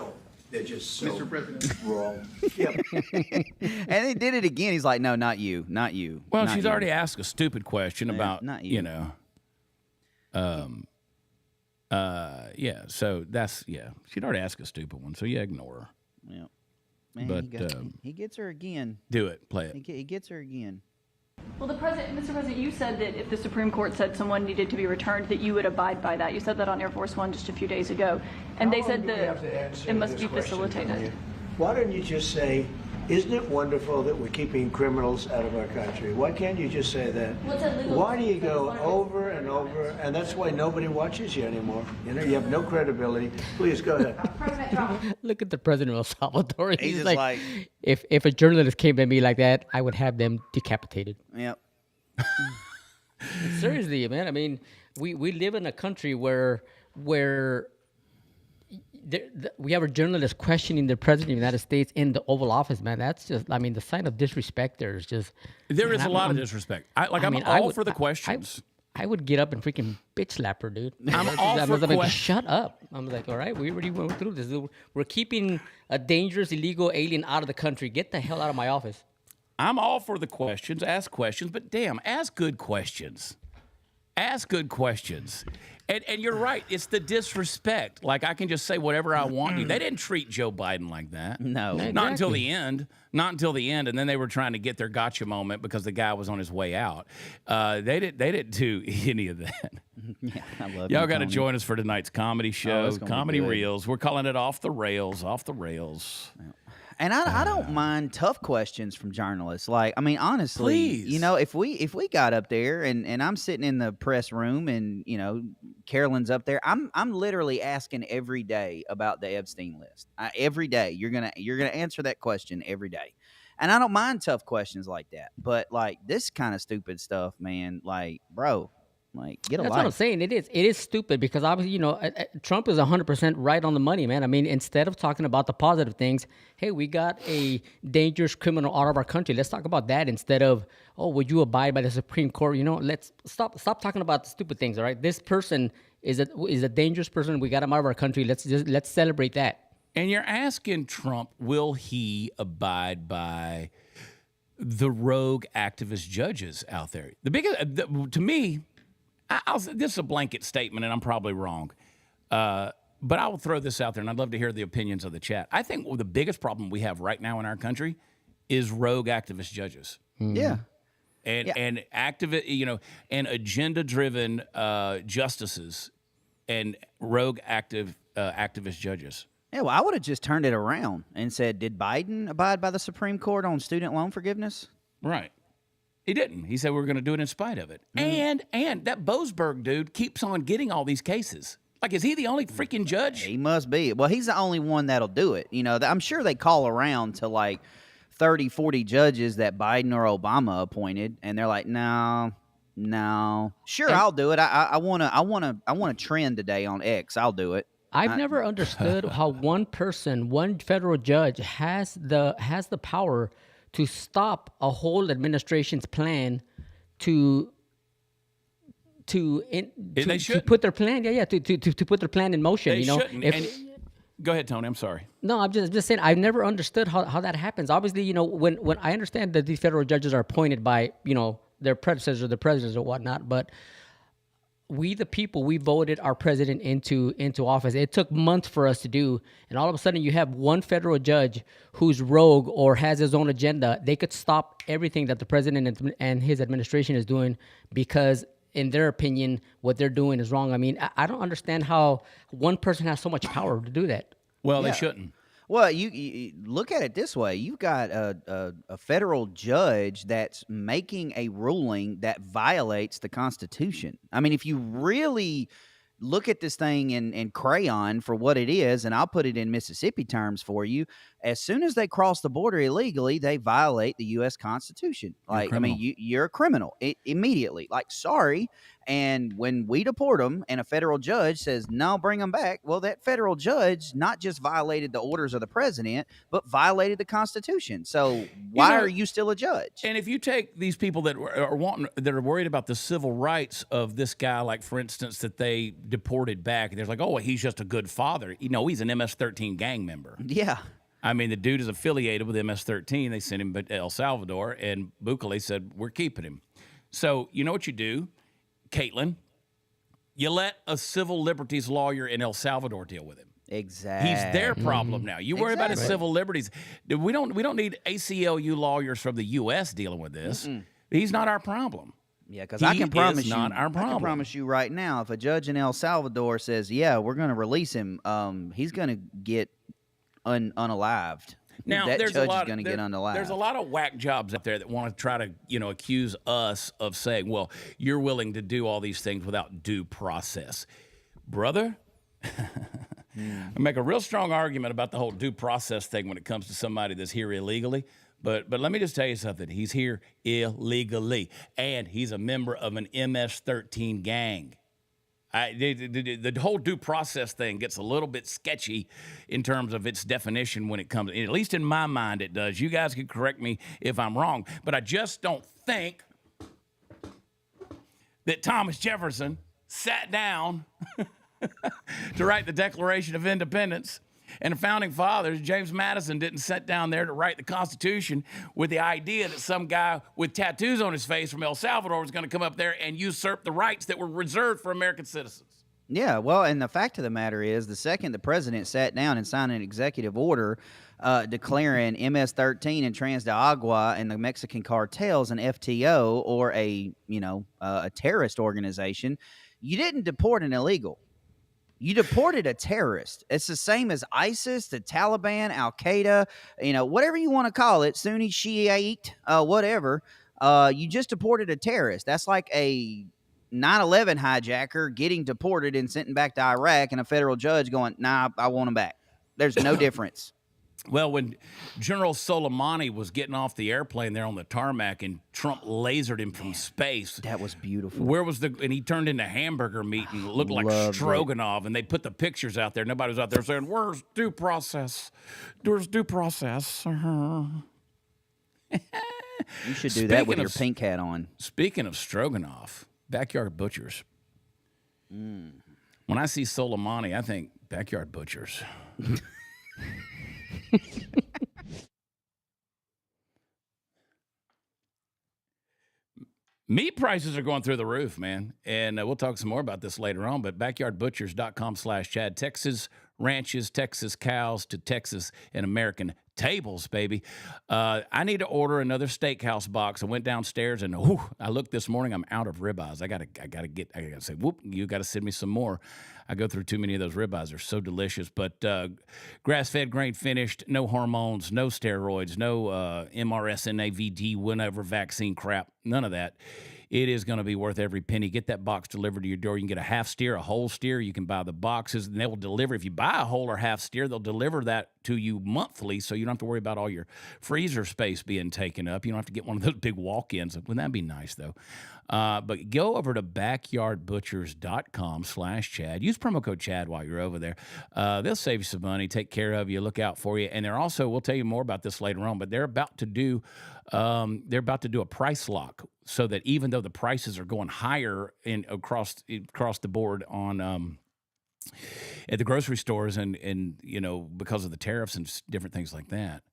they're just so Mr. President. wrong. Yep. And he did it again. He's like, no, not you. Well, not she's you. already asked a stupid question about, not you. So she'd already asked a stupid one, so ignore her. Yeah. Man, But he gets her again. do it, play it. He gets her again. Well, Mr. President, you said that if the Supreme Court said someone needed to be returned, that you would abide by that. You said that on Air Force One just a few days ago, and they said that it must be facilitated. Why don't you just say, isn't it wonderful that we're keeping criminals out of our country? Why can't you just say that? Why do you go over and over? And that's why nobody watches you anymore. You have no credibility. Please, go ahead. President Trump. Look at the president of El Salvador. He's just like, like, if a journalist came at me like that, I would have them decapitated. yep. Seriously, man. I mean, we live in a country where we have a journalist questioning the president of the United States in the Oval Office, man. That's just, I mean, the sign of disrespect there is just... There is a lot of disrespect. I'm all for the questions. I would get up and freaking bitch slap her, dude. I'm all for like, questions. shut up. I'm like, all right, we already went through this. We're keeping a dangerous, illegal alien out of the country. Get the hell out of my office. I'm all for the questions. Ask questions, but damn, ask good questions. Ask good questions. And you're right. It's the disrespect. Like, I can just say whatever I want to. They didn't treat Joe Biden like that. No. Exactly. Not until the end. Not until the end. And then they were trying to get their gotcha moment because the guy was on his way out. They didn't do any of that. Yeah, I love Y'all you, got to Tony. join us for tonight's comedy show, it's gonna be Comedy good. Reels. We're calling it Off the Rails. Off the Rails. Yeah. And I don't mind tough questions from journalists. Like, I mean, honestly, Please. you know, if we got up there and I'm sitting in the press room and, you know, Carolyn's up there, I'm literally asking every day about the Epstein list. Every day you're gonna answer that question every day. And I don't mind tough questions like that. But like this kind of stupid stuff, man, like, bro, like, get a That's life. what I'm saying. It is stupid because obviously, you know, Trump is 100% right on the money, man. I mean, instead of talking about the positive things, hey, we got a dangerous criminal out of our country. Let's talk about that instead of, oh, would you abide by the Supreme Court? You know, let's stop talking about the stupid things. All right, this person is a dangerous person. We got him out of our country. Let's celebrate that. And you're asking Trump, will he abide by the rogue activist judges out there? The biggest, to me. This is a blanket statement, and I'm probably wrong. But I will throw this out there, and I'd love to hear the opinions of the chat. I think the biggest problem we have right now in our country is rogue activist judges. Yeah. And activist, you know, and agenda-driven justices and rogue activist judges. Yeah, well, I would have just turned it around and said, did Biden abide by the Supreme Court on student loan forgiveness? Right. He didn't. He said we were going to do it in spite of it. And that Boasberg dude keeps on getting all these cases. Like, is he the only freaking judge? He must be. Well, he's the only one that'll do it. You know, I'm sure they call around to like 30, 40 judges that Biden or Obama appointed, and they're like, no. Sure, I'll do it. I want to trend today on X. I'll do it. I've never understood how one federal judge has the power to stop a whole administration's plan to put their plan, to put their plan in motion. They you know, shouldn't. Go ahead, Tony. I'm sorry. No, I'm just saying. I've never understood how that happens. Obviously, you know, when I understand that these federal judges are appointed by, you know, their predecessors, the presidents or whatnot, but we, the people, we voted our president into office. It took months for us to do, and all of a sudden you have one federal judge who's rogue or has his own agenda. They could stop everything that the president and his administration is doing because, in their opinion, what they're doing is wrong. I mean, I don't understand how one person has so much power to do that. Well, they shouldn't. Well, you look at it this way. You've got a federal judge that's making a ruling that violates the Constitution. I mean, if you really look at this thing in crayon for what it is, and I'll put it in Mississippi terms for you, as soon as they cross the border illegally, they violate the U.S. Constitution. Like, I mean, you're a criminal immediately. Like, sorry. And when we deport them and a federal judge says, no, bring them back, well, that federal judge not just violated the orders of the president, but violated the Constitution. So why are you still a judge? And if you take these people that are worried about the civil rights of this guy, like, for instance, that they deported back, and they're like, oh, he's just a good father. You know, he's an MS-13 gang member. Yeah. I mean, the dude is affiliated with MS-13. They sent him to El Salvador, and Bukele said, we're keeping him. So you know what you do, Caitlin? You let a civil liberties lawyer in El Salvador deal with him. Exactly. He's their problem now. You worry about his civil liberties. We don't need ACLU lawyers from the U.S. dealing with this. He's not our problem. Yeah, because I can promise you, not our problem. I can promise you right now, if a judge in El Salvador says, yeah, we're going to release him, he's going to get unalived. Now, that there's judge a lot, is going to get unalived. There's a lot of whack jobs out there that want to try to, you know, accuse us of saying, well, you're willing to do all these things without due process. Brother, I make a real strong argument about the whole due process thing when it comes to somebody that's here illegally. But let me just tell you something. He's here illegally, and he's a member of an MS-13 gang. The whole due process thing gets a little bit sketchy in terms of its definition when it comes, at least in my mind it does. You guys can correct me if I'm wrong, but I just don't think that Thomas Jefferson sat down to write the Declaration of Independence, and the founding fathers, James Madison, didn't sit down there to write the Constitution with the idea that some guy with tattoos on his face from El Salvador was going to come up there and usurp the rights that were reserved for American citizens. Yeah, well, and the fact of the matter is, the second the president sat down and signed an executive order declaring MS-13 and Trans de Agua and the Mexican cartels an FTO or a terrorist organization, you didn't deport an illegal. You deported a terrorist. It's the same as ISIS, the Taliban, Al Qaeda, whatever you want to call it, Sunni, Shiite, whatever. You just deported a terrorist. That's like a 9/11 hijacker getting deported and sent back to Iraq, and a federal judge going, "Nah, I want him back." There's no difference. Well, when General Soleimani was getting off the airplane there on the tarmac and Trump lasered him from space. That was beautiful. Where was and he turned into hamburger meat and looked like stroganoff, and they put the pictures out there. Nobody was out there saying, "Where's due process? Where's due process?" You should do that with your pink hat on. Speaking of stroganoff, Backyard Butchers. When I see Soleimani, I think Backyard Butchers. Meat prices are going through the roof, man. And we'll talk some more about this later on. But backyardbutchers.com/Chad. Texas ranches, Texas cows to Texas and American tables, baby. I need to order another steakhouse box. I went downstairs and I looked this morning. I'm out of ribeyes. I gotta say, whoop, you got to send me some more. I go through too many of those ribeyes. They're so delicious. But grass-fed, grain-finished, no hormones, no steroids, no MRSNAVD, whenever vaccine crap, none of that. It is going to be worth every penny. Get that box delivered to your door. You can get a half steer, a whole steer. You can buy the boxes, and they will deliver. If you buy a whole or half steer, they'll deliver that to you monthly, so you don't have to worry about all your freezer space being taken up. You don't have to get one of those big walk-ins. Wouldn't that be nice, though? But go over to backyardbutchers.com/Chad. Use promo code Chad while you're over there. They'll save you some money, take care of you, look out for you. And they're also, we'll tell you more about this later on, but they're about to do a price lock, so that even though the prices are going higher across the board on at the grocery stores and because of the tariffs and different things like that,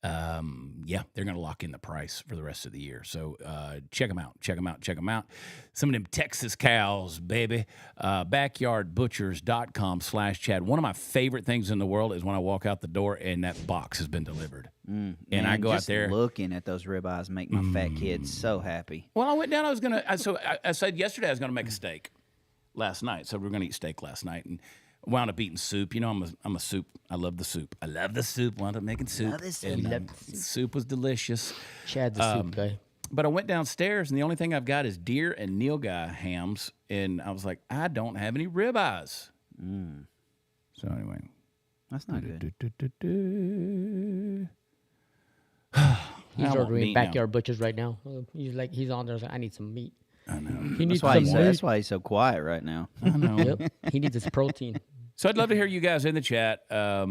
they're going to lock in the price for the rest of the year. So check them out. Some of them Texas cows, baby. Backyardbutchers.com/Chad. One of my favorite things in the world is when I walk out the door and that box has been delivered. And I go out there. Looking at those ribeyes make my fat kids so happy. Well, I went down. I said yesterday I was going to make a steak last night. So we were going to eat steak last night. And wound up eating soup. I'm a soup. I love the soup. Wound up making soup. Soup was delicious. Chad's a soup guy. But I went downstairs, and the only thing I've got is deer and Nilgai hams. And I was like, I don't have any ribeyes. So anyway. That's not good. He's ordering Backyard Butchers right now. He's on there. I need some meat. I know. He needs that's why he's so quiet right now. I know. Yep. He needs his protein. So I'd love to hear you guys in the chat. I'd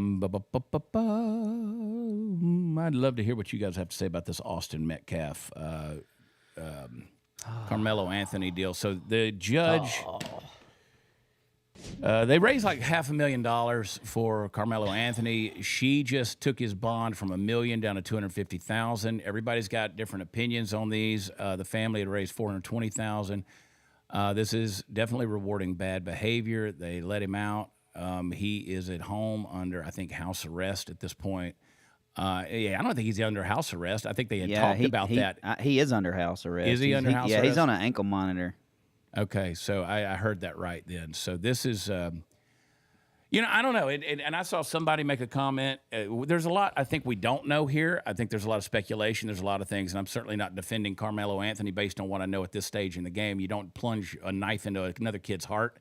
love to hear what you guys have to say about this Austin Metcalf, Carmelo Anthony deal. So the judge, they raised like $500,000 for Carmelo Anthony. She just took his bond from $1 million down to $250,000. Everybody's got different opinions on these. The family had raised $420,000. This is definitely rewarding bad behavior. They let him out. He is at home under, I think, house arrest at this point. I don't think he's under house arrest. I think they had talked about that. He is under house arrest. Is he under house arrest? Yeah, he's on an ankle monitor. Okay, so I heard that right then. So this is, I don't know. And I saw somebody make a comment. There's a lot I think we don't know here. I think there's a lot of speculation. There's a lot of things, and I'm certainly not defending Carmelo Anthony based on what I know at this stage in the game. You don't plunge a knife into another kid's heart.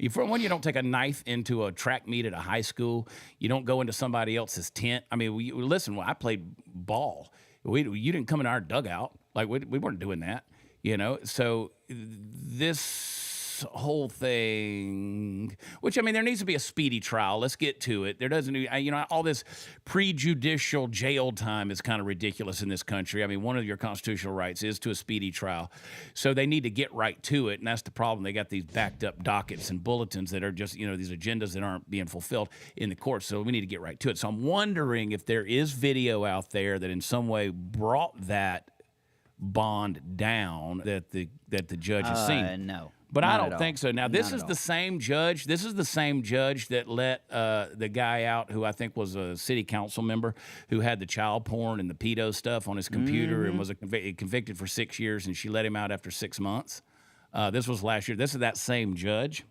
For one, you don't take a knife into a track meet at a high school. You don't go into somebody else's tent. I mean, listen, I played ball. You didn't come in our dugout. Like, we weren't doing that. So this whole thing, which, I mean, there needs to be a speedy trial. Let's get to it. There doesn't, all this prejudicial jail time is kind of ridiculous in this country. I mean, one of your constitutional rights is to a speedy trial. So they need to get right to it, and that's the problem. They got these backed up dockets and bulletins that are just, these agendas that aren't being fulfilled in the courts. So we need to get right to it. So I'm wondering if there is video out there that in some way brought that bond down that the judge has seen. No. But I don't think so. Now, this is the same judge. This is the same judge that let the guy out who I think was a city council member who had the child porn and the pedo stuff on his computer and was convicted for 6 years, and she let him out after 6 months. This was last year. This is that same judge.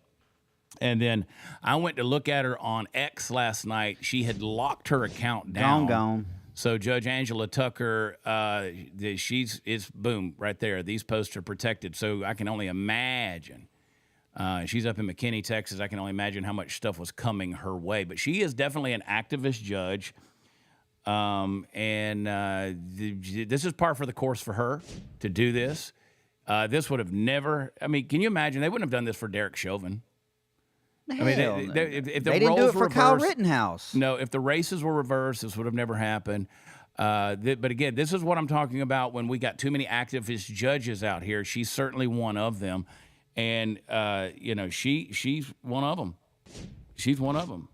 And then I went to look at her on X last night. She had locked her account down. Gone. So Judge Angela Tucker, it's boom right there. These posts are protected. So I can only imagine. She's up in McKinney, Texas. I can only imagine how much stuff was coming her way. But she is definitely an activist judge. This is par for the course for her to do this. This would have never, I mean, can you imagine? They wouldn't have done this for Derek Chauvin. Hell, I mean, if the they didn't do roles it for were Kyle reversed- Rittenhouse. No, if the races were reversed, this would have never happened. But again, this is what I'm talking about when we got too many activist judges out here. She's certainly one of them. And, she's one of them. She's one of them.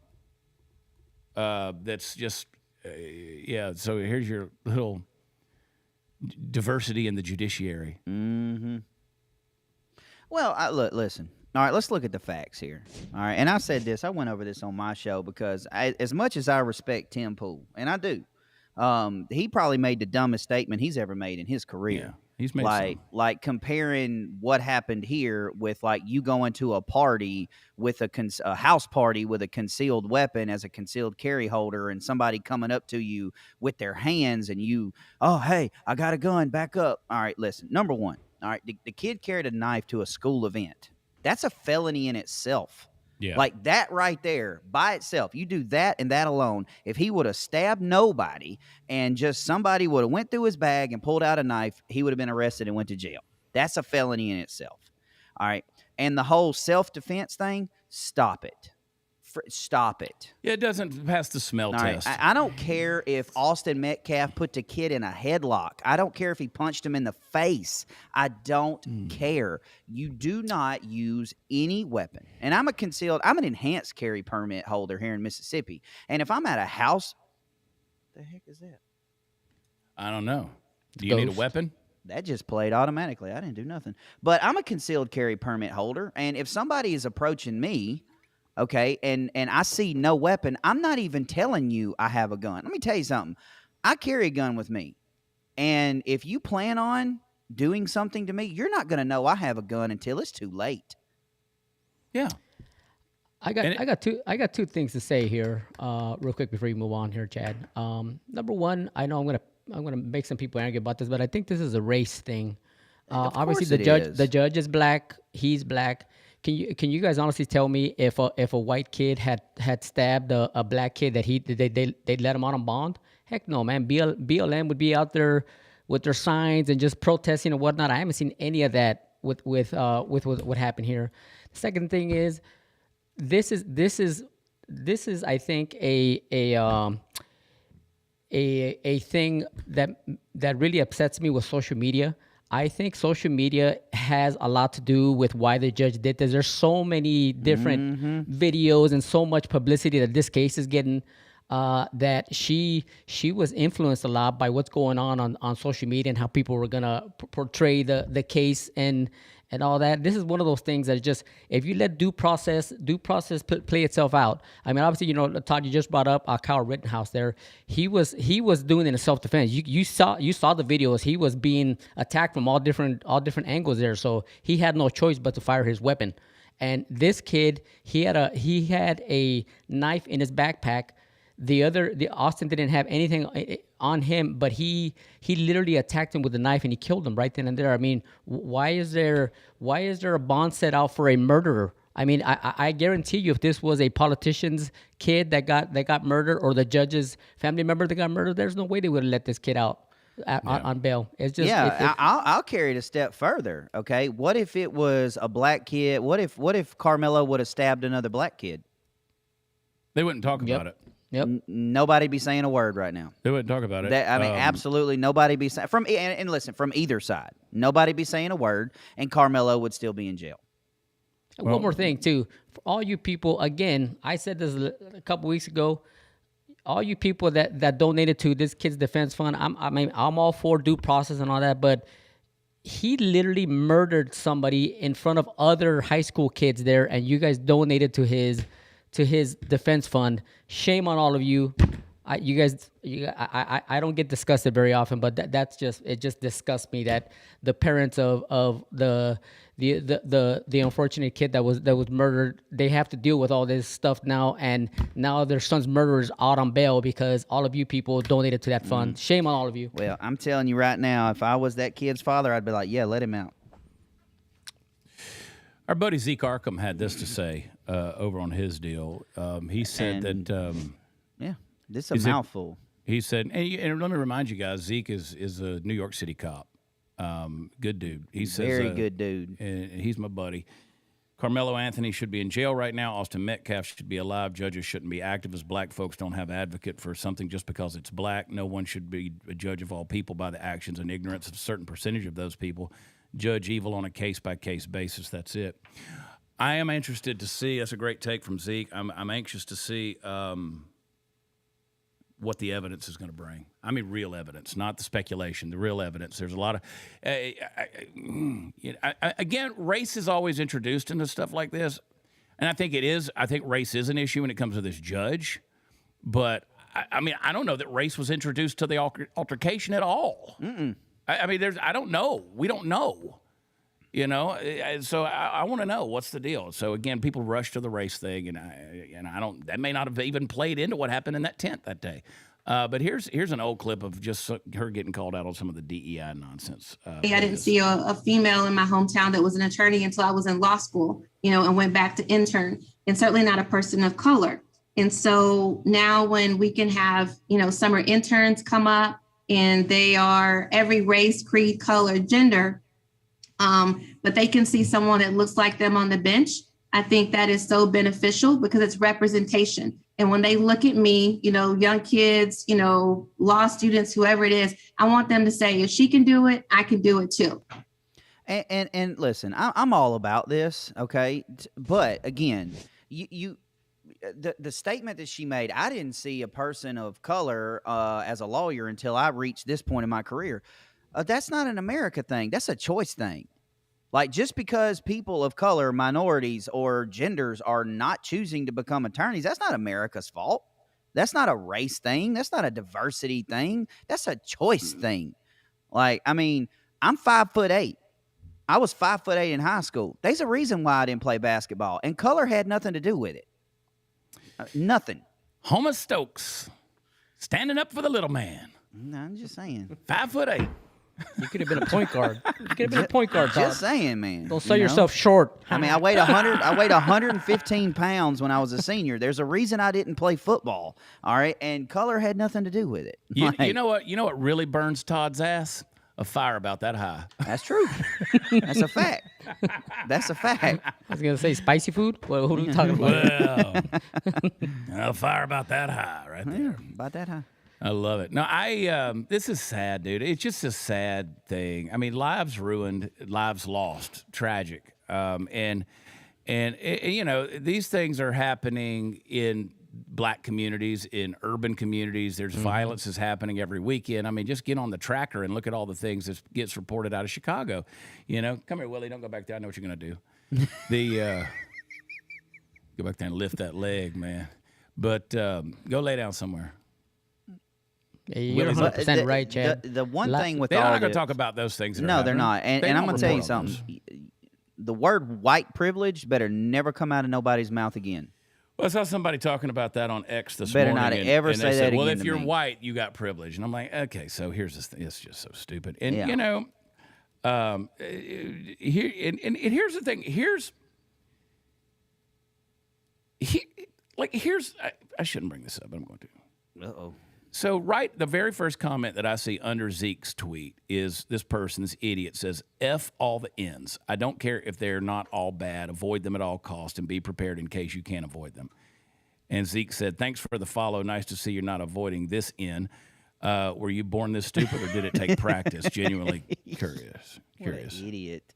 That's just, so here's your little diversity in the judiciary. Mm-hmm. Well, listen. All right, let's look at the facts here. All right, and I said this. I went over this on my show because as much as I respect Tim Pool, and I do, he probably made the dumbest statement he's ever made in his career. Yeah, he's made like comparing what happened here with like you going to a party with a house party with a concealed weapon as a concealed carry holder and somebody coming up to you with their hands and you, oh, hey, I got a gun, back up. All right, listen, number one, all right, the kid carried a knife to a school event. That's a felony in itself. Yeah. Like that right there by itself. You do that and that alone. If he would have stabbed nobody and just somebody would have went through his bag and pulled out a knife, he would have been arrested and went to jail. That's a felony in itself. All right. And the whole self-defense thing, stop it. Stop it. Yeah, it doesn't pass the smell test. Right. I don't care if Austin Metcalf put the kid in a headlock. I don't care if he punched him in the face. I don't care. You do not use any weapon. And I'm an enhanced carry permit holder here in Mississippi. And if I'm at a house, what the heck is that? I don't know. Do you need a weapon? That just played automatically. I didn't do nothing. But I'm a concealed carry permit holder. And if somebody is approaching me, okay, and I see no weapon, I'm not even telling you I have a gun. Let me tell you something. I carry a gun with me. And if you plan on doing something to me, you're not going to know I have a gun until it's too late. Yeah. I got two things to say here, real quick before you move on here, Chad. Number one, I know I'm gonna make some people angry about this, but I think this is a race thing. Obviously, the judge is black. He's black. Can you guys honestly tell me if a white kid had stabbed a black kid that they'd let him out on bond? Heck no, man. BLM would be out there with their signs and just protesting and whatnot. I haven't seen any of that with what happened here. The second thing is this is I think a thing that really upsets me with social media. I think social media has a lot to do with why the judge did this. There's so many different videos and so much publicity that this case is getting, that she was influenced a lot by what's going on social media and how people were gonna portray the case and all that. This is one of those things that just, if you let due process play itself out. I mean, obviously, Todd, you just brought up Kyle Rittenhouse there. He was doing it in self-defense. You saw the videos. He was being attacked from all different angles there. So he had no choice but to fire his weapon. And this kid, he had a knife in his backpack. The Austin didn't have anything on him, but he literally attacked him with a knife and he killed him right then and there. I mean, why is there a bond set out for a murderer? I mean, I guarantee you, if this was a politician's kid that got murdered or the judge's family member that got murdered, there's no way they would have let this kid out on bail. It's just I'll carry it a step further. Okay, what if it was a black kid? What if Carmelo would have stabbed another black kid? They wouldn't talk about it. Yep. Nobody be saying a word right now. They wouldn't talk about it. Absolutely nobody be saying and listen, from either side, nobody be saying a word, and Carmelo would still be in jail. One more thing too, for all you people. Again, I said this a couple weeks ago. All you people that donated to this kid's defense fund, I'm all for due process and all that, but he literally murdered somebody in front of other high school kids there, and you guys donated to his defense fund. Shame on all of you. I don't get disgusted very often, but it just disgusts me that the parents of the unfortunate kid that was murdered, they have to deal with all this stuff now, and now their son's murderer is out on bail because all of you people donated to that fund. Shame on all of you. Well, I'm telling you right now, if I was that kid's father, I'd be like, yeah, let him out. Our buddy Zeke Arkham had this to say over on his deal. He said yeah, this is a mouthful. He said, and let me remind you guys, Zeke is a New York City cop. Good dude. He says, very good dude. He's my buddy. Carmelo Anthony should be in jail right now. Austin Metcalf should be alive. Judges shouldn't be activists. Black folks don't have advocate for something just because it's black. No one should be a judge of all people by the actions and ignorance of a certain percentage of those people. Judge evil on a case-by-case basis. That's it. I am interested to see. That's a great take from Zeke. I'm anxious to see what the evidence is going to bring. I mean, real evidence, not the speculation, the real evidence. There's a lot of, again, race is always introduced into stuff like this. And I think it is. I think race is an issue when it comes to this judge. But, I mean, I don't know that race was introduced to the altercation at all. I mean, I don't know. We don't know. You know, so I want to know what's the deal. So again, people rush to the race thing, and I don't. That may not have even played into what happened in that tent that day. But here's an old clip of just her getting called out on some of the DEI nonsense. I didn't see a female in my hometown that was an attorney until I was in law school, you know, and went back to intern, and certainly not a person of color. And so now when we can have, you know, summer interns come up and they are every race, creed, color, gender, but they can see someone that looks like them on the bench. I think that is so beneficial because it's representation. And when they look at me, you know, young kids, you know, law students, whoever it is, I want them to say, if she can do it, I can do it too. And listen, I'm all about this, okay? But again, the statement that she made, I didn't see a person of color as a lawyer until I reached this point in my career. That's not an America thing. That's a choice thing. Like, just because people of color, minorities, or genders are not choosing to become attorneys, that's not America's fault. That's not a race thing. That's not a diversity thing. That's a choice thing. Like, I mean, I'm 5'8". I was 5'8" in high school. There's a reason why I didn't play basketball, and color had nothing to do with it. Nothing. Homer Stokes, standing up for the little man. No, I'm just saying. 5'8". You could have been a point guard. You could have been a point guard. Just saying, man. Don't sell yourself short. I mean, I weighed 115 pounds when I was a senior. There's a reason I didn't play football. All right, and color had nothing to do with it. You know what? You know what really burns Todd's ass? A fire about that high. That's true. That's a fact. That's a fact. I was gonna say spicy food. Well, who are you talking about? Well, a fire about that high, right there. Yeah, about that high. I love it. No, this is sad, dude. It's just a sad thing. I mean, lives ruined, lives lost, tragic. And you know, these things are happening in black communities, in urban communities. There's violence is happening every weekend. I mean, just get on the tracker and look at all the things that gets reported out of Chicago. You know, come here, Willie. Don't go back there. I know what you're gonna do. Go back there and lift that leg, man. But go lay down somewhere. Yeah, you're 100% right, Chad. The one thing with they're all not going this, to talk about those things. No, they're not. And I'm going to tell you something. The word white privilege better never come out of nobody's mouth again. Well, I saw somebody talking about that on X this morning. Better not ever say that again. Well, if you're white, you got privilege. And I'm like, okay, so here's this thing. It's just so stupid. And, you know, here's the thing. I shouldn't bring this up, but I'm going to. Uh-oh. So, the very first comment that I see under Zeke's tweet is this idiot says, F all the ends. I don't care if they're not all bad. Avoid them at all costs and be prepared in case you can't avoid them. And Zeke said, thanks for the follow. Nice to see you're not avoiding this end. Were you born this stupid or did it take practice? Genuinely curious. What an idiot.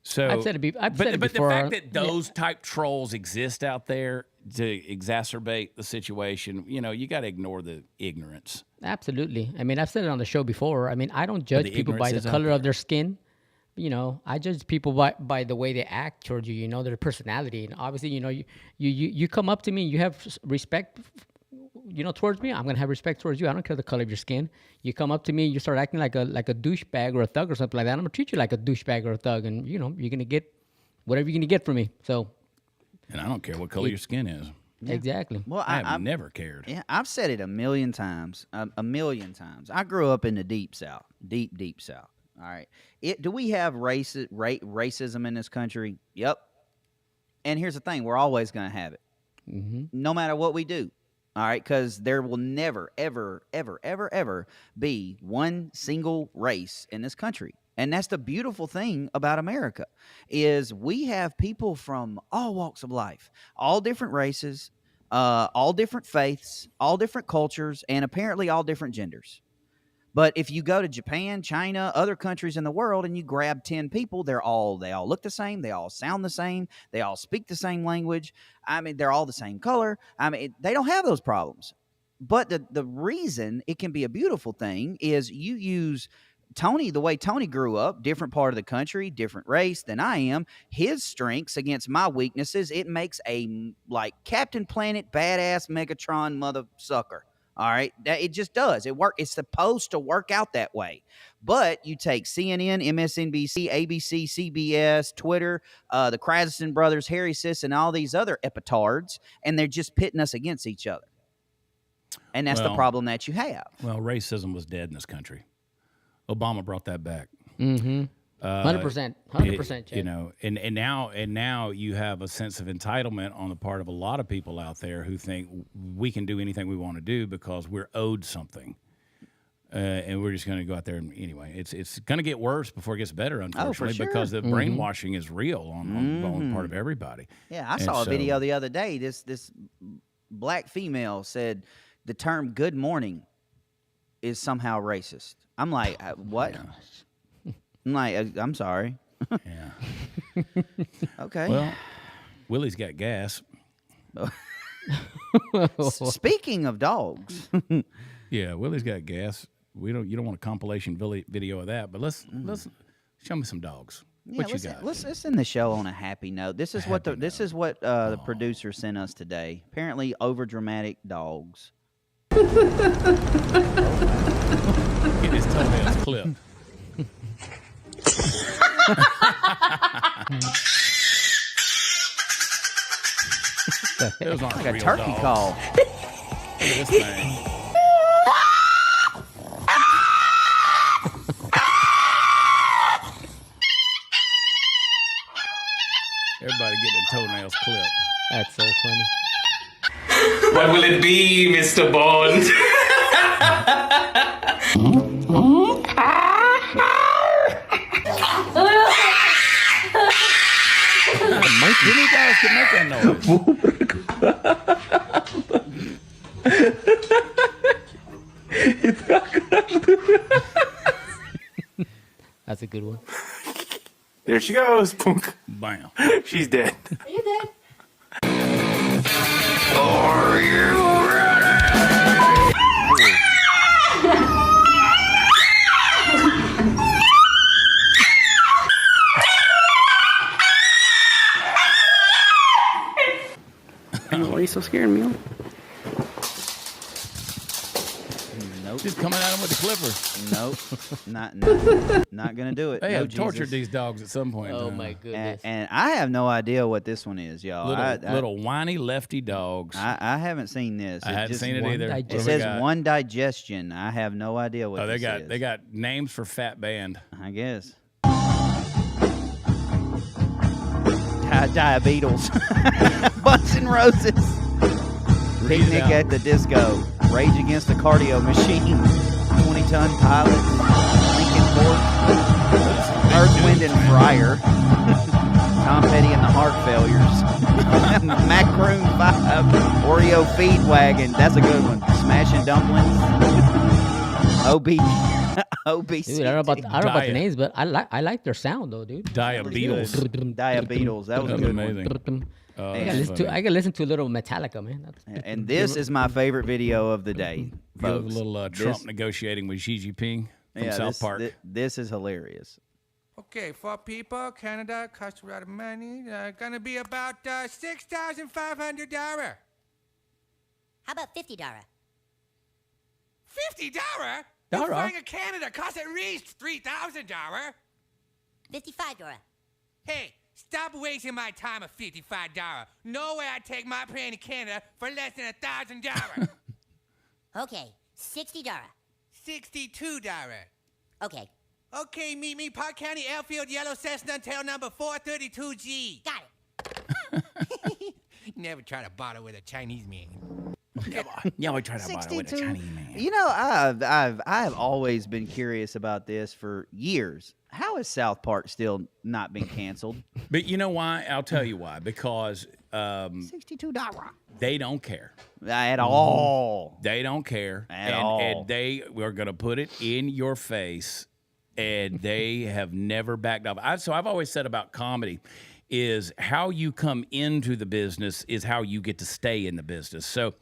So, I've said it before. But the fact that those type trolls exist out there to exacerbate the situation, you know, you got to ignore the ignorance. Absolutely. I mean, I've said it on the show before. I mean, I don't judge people by the color of their skin. You know, I judge people by the way they act towards you. You know, their personality. And obviously, you know, you come up to me, you have respect towards me, I'm gonna have respect towards you. I don't care the color of your skin. You come up to me, you start acting like a douchebag or a thug or something like that. I'm gonna treat you like a douchebag or a thug, and you're gonna get whatever you're gonna get from me. So. And I don't care what color your skin is. Yeah. Exactly. Well, I've never cared. Yeah, I've said it a million times. A million times. I grew up in the deep South. Deep South. All right. Do we have racism in this country? Yep. And here's the thing. We're always going to have it. Mm-hmm. No matter what we do. All right. Because there will never, ever, ever, ever, ever be one single race in this country. And that's the beautiful thing about America is we have people from all walks of life, all different races, all different faiths, all different cultures, and apparently all different genders. But if you go to Japan, China, other countries in the world, and you grab 10 people, they all look the same. They all sound the same. They all speak the same language. I mean, they're all the same color. I mean, they don't have those problems. But the reason it can be a beautiful thing is you use Tony, the way Tony grew up, different part of the country, different race than I am, his strengths against my weaknesses, it makes a, like, Captain Planet badass Megatron mother sucker. All right? It just does. It's supposed to work out that way. But you take CNN, MSNBC, ABC, CBS, Twitter, the Krassen brothers, Harry Sis, and all these other epitards, and they're just pitting us against each other. And that's the problem that you have. Well, racism was dead in this country. Obama brought that back. 100%, 100%. And now you have a sense of entitlement on the part of a lot of people out there who think we can do anything we want to do because we're owed something, and we're just going to go out there and anyway. It's going to get worse before it gets better, unfortunately, because the brainwashing is real on the part of everybody. Yeah, I saw a video the other day. This black female said the term "good morning" is somehow racist. I'm like, what? Yeah. I'm like, I'm sorry. Yeah. Okay. Well, Willie's got gas. Speaking of dogs. Yeah, Willie's got gas. You don't want a compilation video of that, but let's show me some dogs. Yeah, what you got? Let's end the show on a happy note. This is what the producer sent us today. Apparently, overdramatic dogs. Get his toenails clipped. Those aren't like a real turkey dogs. call. Look at this thing. Everybody get their toenails clipped. That's so funny. What will it be, Mr. Bond? Many guys can make that noise. That's a good one. There she goes. Bam. She's dead. Are you dead? Are you Why are you so scared, Mule? Nope. Just coming at him with the clipper. Nope. Not gonna do it. They no, have tortured Jesus. these dogs at some point. Oh my goodness. And I have no idea what this one is, y'all. Little whiny lefty dogs. I haven't seen this. I hadn't seen it either. It says one digestion. I have no idea what this is. They got names for fat band. I guess. Diabetes. Buns and Roses. Picnic at the Disco. Rage Against the Cardio Machine. 20-ton Pilots. Lincoln Court. Earth, Wind, and Fire. Tom Petty and the Heart Failures. Macaroon 5. Oreo Feed Wagon. That's a good one. Smashing Dumplings. OBC. Dude, I don't know about the names, but I like their sound though, dude. Diabetes. Diabetes. That was a good amazing. one. I can listen to a little Metallica, man. And this is my favorite video of the day, folks. A little Trump negotiating with Xi Jinping from South Park. This is hilarious. Okay, for people, Canada, cost a lot of money. Gonna be about $6,500. How about $50? $50? Dara. The flying in Canada costs at least $3,000. $55. Hey, stop wasting my time at $55. No way I'd take my plane to Canada for less than $1,000. Okay, $60. $62. Okay. Okay, meet me, Park County, Airfield, Yellow Cessna, tail number 432G. Got it. Never try to bother with a Chinese man. Yeah, we try to buy it with a Chinese man. You know, I've always been curious about this for years. How is South Park still not been canceled? But you know why? I'll tell you why. Because $62. they don't care. At all. They don't care. At all. And they are going to put it in your face, and they have never backed up. So I've always said about comedy is how you come into the business is how you get to stay in the business. So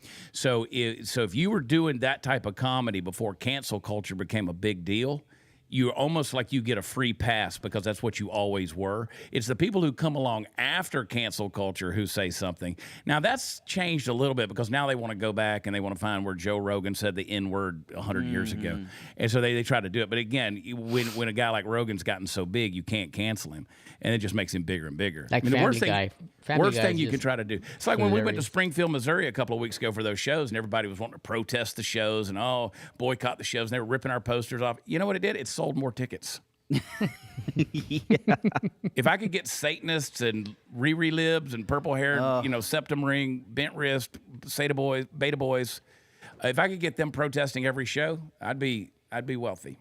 if you were doing that type of comedy before cancel culture became a big deal, you're almost like you get a free pass because that's what you always were. It's the people who come along after cancel culture who say something. Now, that's changed a little bit because now they want to go back and they want to find where Joe Rogan said the N-word 100 years ago. And so they try to do it. But again, when a guy like Rogan's gotten so big, you can't cancel him. And it just makes him bigger and bigger. Like the worst Family worst Guy thing you is can try to do. It's like when we went to hilarious. Springfield, Missouri a couple of weeks ago for those shows, and everybody was wanting to protest the shows and, boycott the shows. And they were ripping our posters off. You know what it did? It sold more tickets. If I could get Satanists and Riri-libs and purple-haired, septum ring, bent wrist, beta boys, if I could get them protesting every show, I'd be wealthy.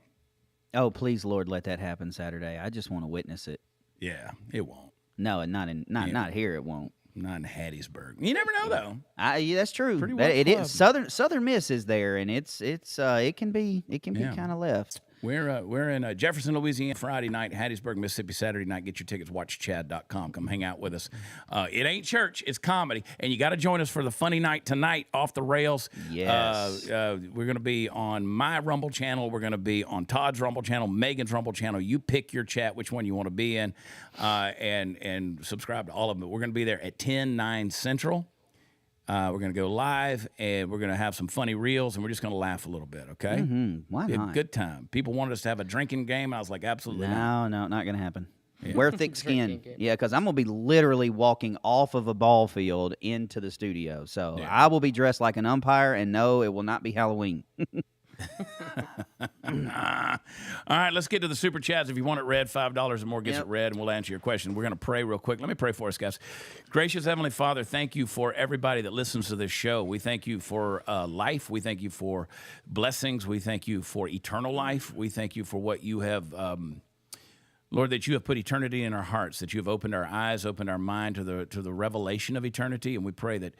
Oh, please, Lord, let that happen Saturday. I just want to witness it. Yeah, it won't. No, not here. It won't. Not in Hattiesburg. You never know, though. Yeah, that's true. Pretty well It is clubbed. Southern Miss is there, and it can be kind of left. We're in Jefferson, Louisiana, Friday night, Hattiesburg, Mississippi, Saturday night. Get your tickets, watchchad.com. Come hang out with us. It ain't church, it's comedy. And you got to join us for the funny night tonight, Off the Rails. Yes. We're going to be on my Rumble channel. We're going to be on Todd's Rumble channel, Megan's Rumble channel. You pick your chat, which one you want to be in, and subscribe to all of them. We're going to be there at 10/9 Central. We're going to go live, and we're going to have some funny reels, and we're just going to laugh a little bit, okay? Why Be a not? good time. People wanted us to have a drinking game. I was like, absolutely not. No, not going to happen. Wear thick skin. Yeah, because I'm going to be literally walking off of a ball field into the studio. So I will be dressed like an umpire, and no, it will not be Halloween. All right, let's get to the super chats. If you want it read, $5 or more gets it read, and we'll answer your question. We're going to pray real quick. Let me pray for us, guys. Gracious Heavenly Father, thank you for everybody that listens to this show. We thank you for life. We thank you for blessings. We thank you for eternal life. We thank you for what you have, Lord, that you have put eternity in our hearts, that you have opened our eyes, opened our mind to the revelation of eternity. And we pray that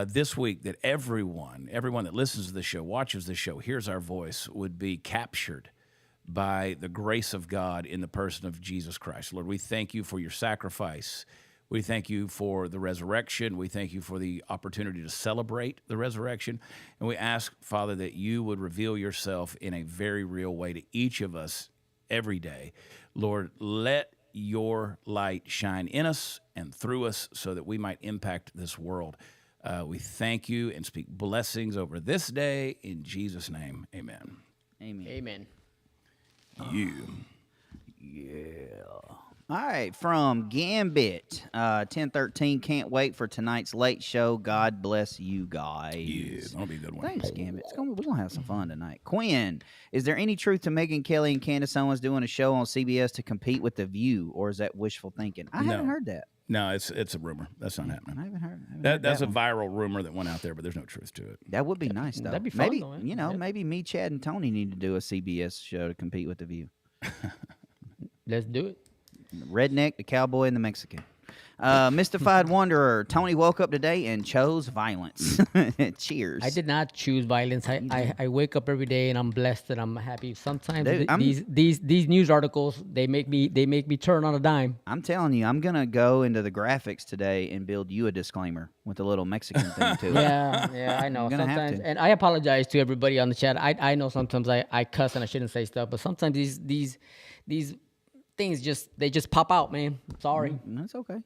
this week that everyone that listens to this show, watches this show, hears our voice, would be captured by the grace of God in the person of Jesus Christ. Lord, we thank you for your sacrifice. We thank you for the resurrection. We thank you for the opportunity to celebrate the resurrection. And we ask, Father, that you would reveal yourself in a very real way to each of us every day. Lord, let your light shine in us and through us so that we might impact this world. We thank you and speak blessings over this day. In Jesus' name, amen. Amen. Yeah. All right, from Gambit, 1013. Can't wait for tonight's late show. God bless you guys. Yeah, that'll be a good one. Thanks, Gambit. We're going to have some fun tonight. Quinn, is there any truth to Megyn Kelly and Candace Owens doing a show on CBS to compete with The View, or is that wishful thinking? I haven't heard that. No, it's a rumor. That's not happening. I haven't heard That's that a one. viral rumor that went out there, but there's no truth to it. That would be nice, though. That'd be fun, maybe, though, man. you know, maybe me, Chad, and Tony need to do a CBS show to compete with The View. Let's do it. The redneck, the cowboy, and the Mexican. Mystified Wanderer. Tony woke up today and chose violence. Cheers. I did not choose violence. I wake up every day and I'm blessed and I'm happy. Sometimes Dude, these news articles they make me turn on a dime. I'm telling you, I'm gonna go into the graphics today and build you a disclaimer with a little Mexican thing to it. Yeah, I know. I'm gonna have Sometimes, to. and I apologize to everybody on the chat. I know sometimes I cuss and I shouldn't say stuff, but sometimes these things just pop out, man. Sorry. That's okay.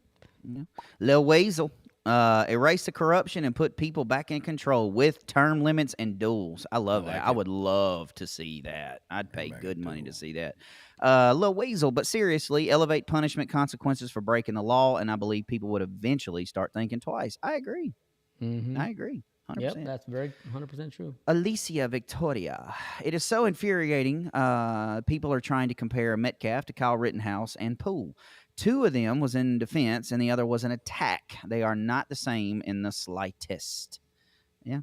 Yeah. Lil Weasel. Erase the corruption and put people back in control with term limits and duels. I love that. I would love to see that. I'd pay good money to see that. Lil Weasel, but seriously, elevate punishment consequences for breaking the law, and I believe people would eventually start thinking twice. I agree. I agree. 100%. Yep, that's very 100% true. Alicia Victoria. It is so infuriating. People are trying to compare Metcalf to Kyle Rittenhouse and Poole. 2 of them was in defense, and the other was an attack. They are not the same in the slightest. Yeah.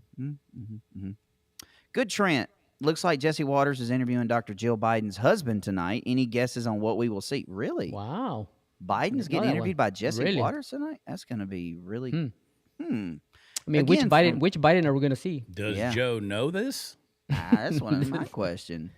Good Trent. Looks like Jesse Waters is interviewing Dr. Jill Biden's husband tonight. Any guesses on what we will see? Really? Wow. Biden's getting interviewed by Jesse Waters tonight? That's going to be really... I mean, which Biden are we going to see? Does Joe know this? That's one of my question.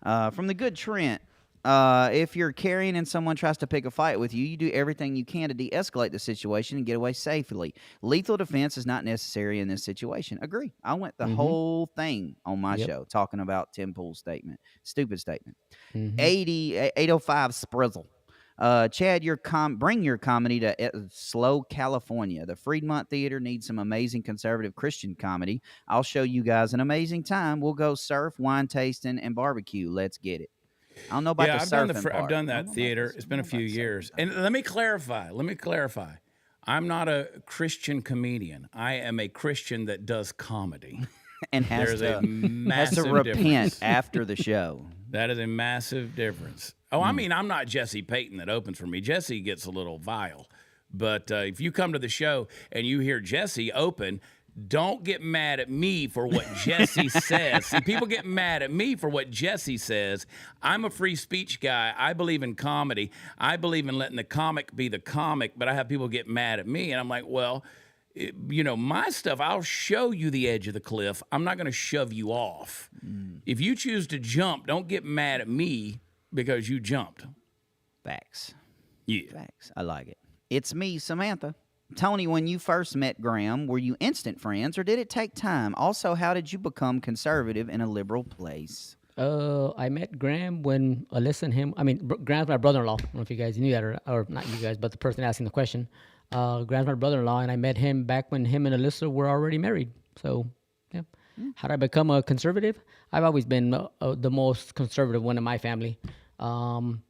From the Good Trent, if you're carrying and someone tries to pick a fight with you, you do everything you can to de-escalate the situation and get away safely. Lethal defense is not necessary in this situation. Agree. I went the whole thing on my show talking about Tim Pool's statement. Stupid statement. 805 Sprizzle. Chad, bring your comedy to Slow, California. The Fremont Theater needs some amazing conservative Christian comedy. I'll show you guys an amazing time. We'll go surf, wine tasting, and barbecue. Let's get it. I don't know about the surfing part. I've done that theater. It's been a few years. And let me clarify. I'm not a Christian comedian. I am a Christian that does comedy. And has to repent after the show. That is a massive difference. Oh, I mean, I'm not Jesse Payton that opens for me. Jesse gets a little vile. But if you come to the show and you hear Jesse open, don't get mad at me for what Jesse says. See, people get mad at me for what Jesse says. I'm a free speech guy. I believe in comedy. I believe in letting the comic be the comic, but I have people get mad at me. And I'm like, well, my stuff, I'll show you the edge of the cliff. I'm not going to shove you off. If you choose to jump, don't get mad at me because you jumped. Facts. Yeah. Facts. I like it. It's me, Samantha. Tony, when you first met Graham, were you instant friends or did it take time? Also, how did you become conservative in a liberal place? I met Graham when Alyssa and him, Graham's my brother-in-law. I don't know if you guys knew that or not you guys, but the person asking the question. Graham's my brother-in-law, and I met him back when him and Alyssa were already married. So, yeah. How did I become a conservative? I've always been the most conservative one in my family.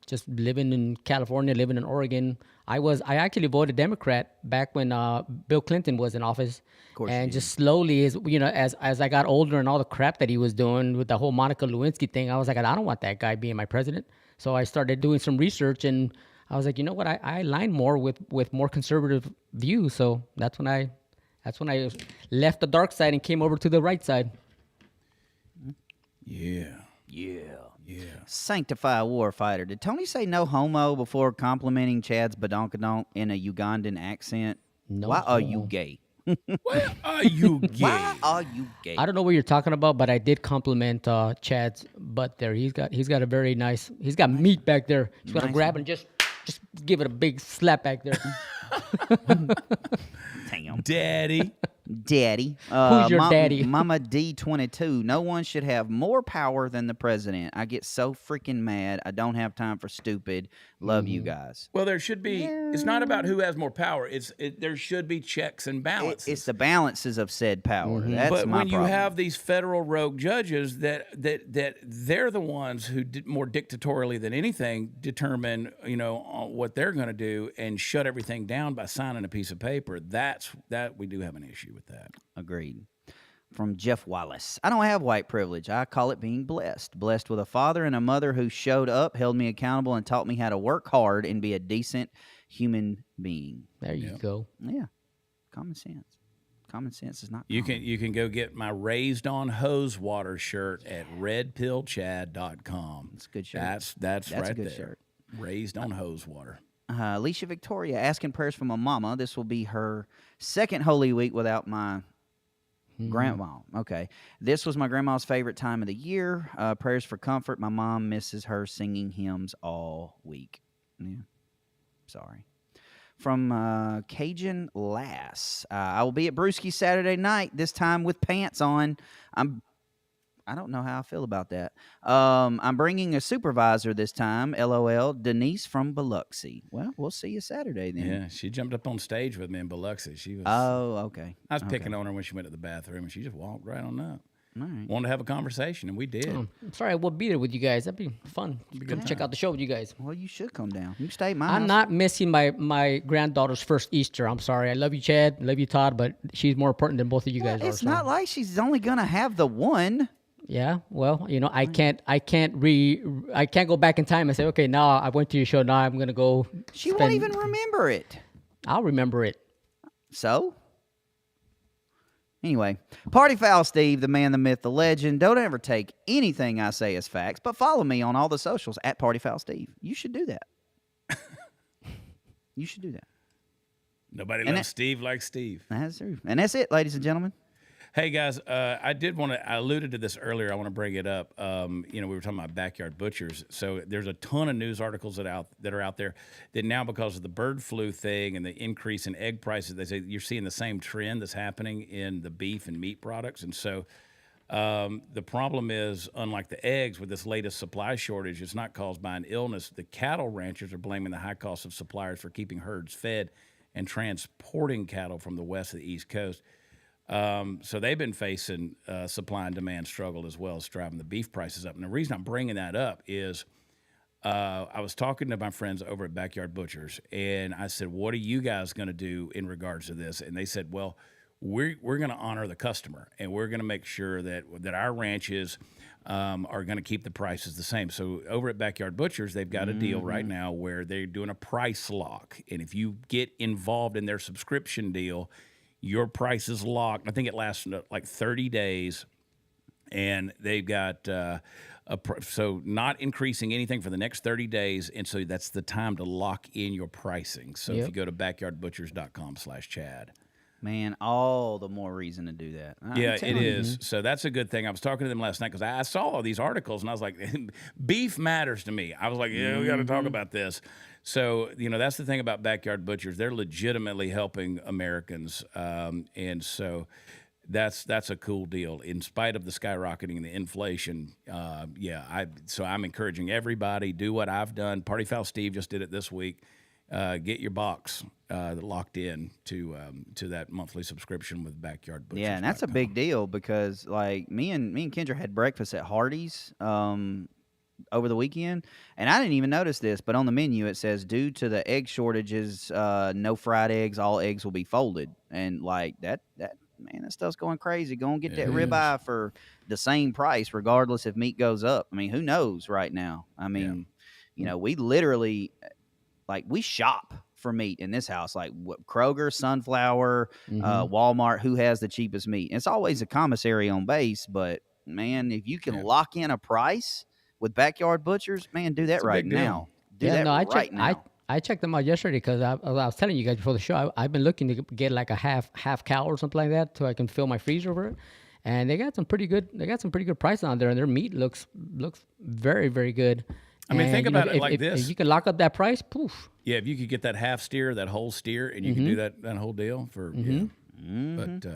Just living in California, living in Oregon. I actually voted Democrat back when Bill Clinton was in office. Of course, and just slowly, as I got older and all the crap that he was doing with the whole Monica Lewinsky thing, I was like, I don't want that guy being my president. So I started doing some research, and I was like, you know what? I align more with more conservative views. So that's when I left the dark side and came over to the right side. Yeah. Sanctify Warfighter. Did Tony say no homo before complimenting Chad's badonkadonk in a Ugandan accent? No. Why are you gay? Why are you gay? Why are you gay? I don't know what you're talking about, but I did compliment Chad's butt there. He's got a very nice. He's got meat back there. Just gotta grab and just give it a big slap back there. Damn. Daddy. Who's your daddy? Mama D22. No one should have more power than the president. I get so freaking mad. I don't have time for stupid. Love you guys. Well, there should be. It's not about who has more power. There should be checks and balances. It's the balances of said power. That's but my when problem. you have these federal rogue judges that they're the ones who more dictatorially than anything determine what they're going to do and shut everything down by signing a piece of paper. That we do have an issue with that. Agreed. From Jeff Wallace. I don't have white privilege. I call it being blessed. Blessed with a father and a mother who showed up, held me accountable, and taught me how to work hard and be a decent human being. There you go. Yeah. Common sense. Common sense is not You can go get my Raised on Hose Water shirt at redpillchad.com. It's a good shirt. That's right a good there. Shirt. Raised on Hose Water. Alicia Victoria asking prayers for my mama. This will be her second Holy Week without my grandma. Okay. This was my grandma's favorite time of the year. Prayers for comfort. My mom misses her singing hymns all week. Yeah. Sorry. From Cajun Lass. I will be at Brewski Saturday night, this time with pants on. I don't know how I feel about that. I'm bringing a supervisor this time. LOL. Denise from Biloxi. Well, we'll see you Saturday then. Yeah, she jumped up on stage with me in Biloxi. She was. Oh, okay. I was picking on her when she went to the bathroom, and she just walked right on up. All right. Wanted to have a conversation, and we did. I'm sorry, I will be there with you guys. That'd be fun. Come check out the show with you guys. Well, you should come down. You can stay at my I'm house. not missing my granddaughter's first Easter. I'm sorry. I love you, Chad. Love you, Todd. But she's more important than both of you guys are. It's not like she's only gonna have the one. Yeah. Well, I can't go back in time and say, okay, now I went to your show. Now I'm gonna go. She won't even remember it. I'll remember it. So. Anyway, Party Foul Steve, the man, the myth, the legend. Don't ever take anything I say as facts, but follow me on all the socials at Party Foul Steve. You should do that. You should do that. Nobody loves Steve like Steve. That's true. And that's it, ladies and gentlemen. Hey, guys, I alluded to this earlier. I want to bring it up. We were talking about backyard butchers. So there's a ton of news articles that are out there that now, because of the bird flu thing and the increase in egg prices, they say you're seeing the same trend that's happening in the beef and meat products. And so the problem is, unlike the eggs, with this latest supply shortage, it's not caused by an illness. The cattle ranchers are blaming the high cost of suppliers for keeping herds fed and transporting cattle from the west to the East Coast. So they've been facing supply and demand struggle as well as driving the beef prices up. And the reason I'm bringing that up is I was talking to my friends over at Backyard Butchers, and I said, what are you guys going to do in regards to this? And they said, well, we're going to honor the customer, and we're going to make sure that our ranches are going to keep the prices the same. So over at Backyard Butchers, they've got a deal right now where they're doing a price lock. And if you get involved in their subscription deal, your price is locked. I think it lasts like 30 days, and they've got so not increasing anything for the next 30 days, and so that's the time to lock in your pricing. So if you go to backyardbutchers.com/Chad. Man, all the more reason to do that. Yeah, it is. So that's a good thing. I was talking to them last night because I saw all these articles, and I was like, beef matters to me. I was like, yeah, we got to talk about this. So, that's the thing about Backyard Butchers. They're legitimately helping Americans. And so that's a cool deal. In spite of the skyrocketing and the inflation, so I'm encouraging everybody, do what I've done. Party Foul Steve just did it this week. Get your box locked in to that monthly subscription with Backyard Butchers. Yeah, and that's a big deal because, like, me and Kendra had breakfast at Hardee's over the weekend, and I didn't even notice this, but on the menu it says, due to the egg shortages, no fried eggs, all eggs will be folded. And like that stuff's going crazy. Go and get that ribeye for the same price, regardless if meat goes up. I mean, who knows right now? I mean, we literally, like, we shop for meat in this house, like Kroger, Sunflower, Walmart, who has the cheapest meat. And it's always a commissary on base, but man, if you can lock in a price with Backyard Butchers, man, do that right now. I checked them out yesterday because I was telling you guys before the show, I've been looking to get like a half cow or something like that so I can fill my freezer over it. And they got some pretty good prices on there, and their meat looks very, very good. I mean, think about it like this. If you can lock up that price, poof. Yeah, if you could get that half steer, that whole steer, and you can do that whole deal for But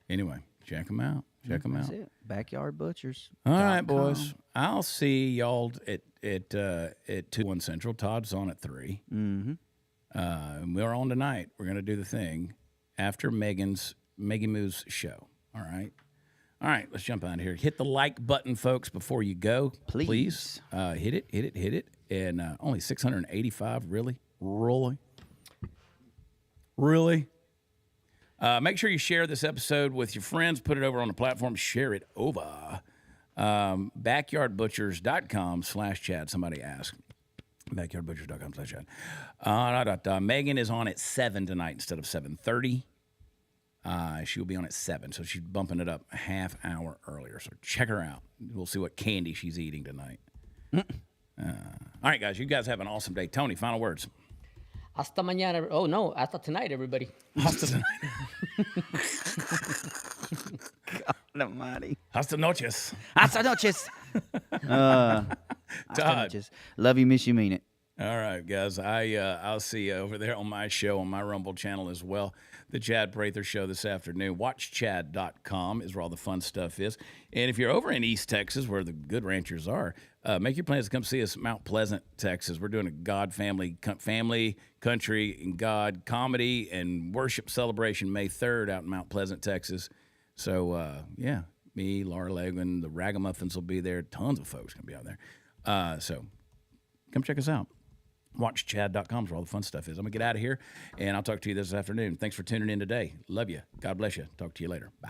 anyway, check them out. Check them out. That's it. Backyard Butchers. All right, boys. I'll see y'all at 2-1 Central. Todd's on at 3. We're on tonight. We're going to do the thing after Maggie Moo's show. All right. All right, let's jump on here. Hit the like button, folks, before you go. Please. Hit it. And only 685, really? Really? Make sure you share this episode with your friends. Put it over on the platform. Share it over. Backyardbutchers.com/Chad. Somebody asked. Backyardbutchers.com/Chad. Megan is on at 7 tonight instead of 7:30. She will be on at 7, so she's bumping it up a half hour earlier. So check her out. We'll see what candy she's eating tonight. All right, guys. You guys have an awesome day. Tony, final words. Hasta mañana. Oh, no. Hasta tonight, everybody. Hasta tonight. God almighty. Hasta noches. Hasta noches. Todd. Love you, miss you, mean it. All right, guys. I'll see you over there on my show, on my Rumble channel as well. The Chad Prather Show this afternoon. WatchChad.com is where all the fun stuff is. And if you're over in East Texas, where the good ranchers are, make your plans to come see us in Mount Pleasant, Texas. We're doing a God family, country, and God comedy and worship celebration May 3rd out in Mount Pleasant, Texas. So, yeah, me, Laura Legman, the Ragamuffins will be there. Tons of folks going to be out there. So come check us out. WatchChad.com is where all the fun stuff is. I'm going to get out of here, and I'll talk to you this afternoon. Thanks for tuning in today. Love you. God bless you. Talk to you later. Bye.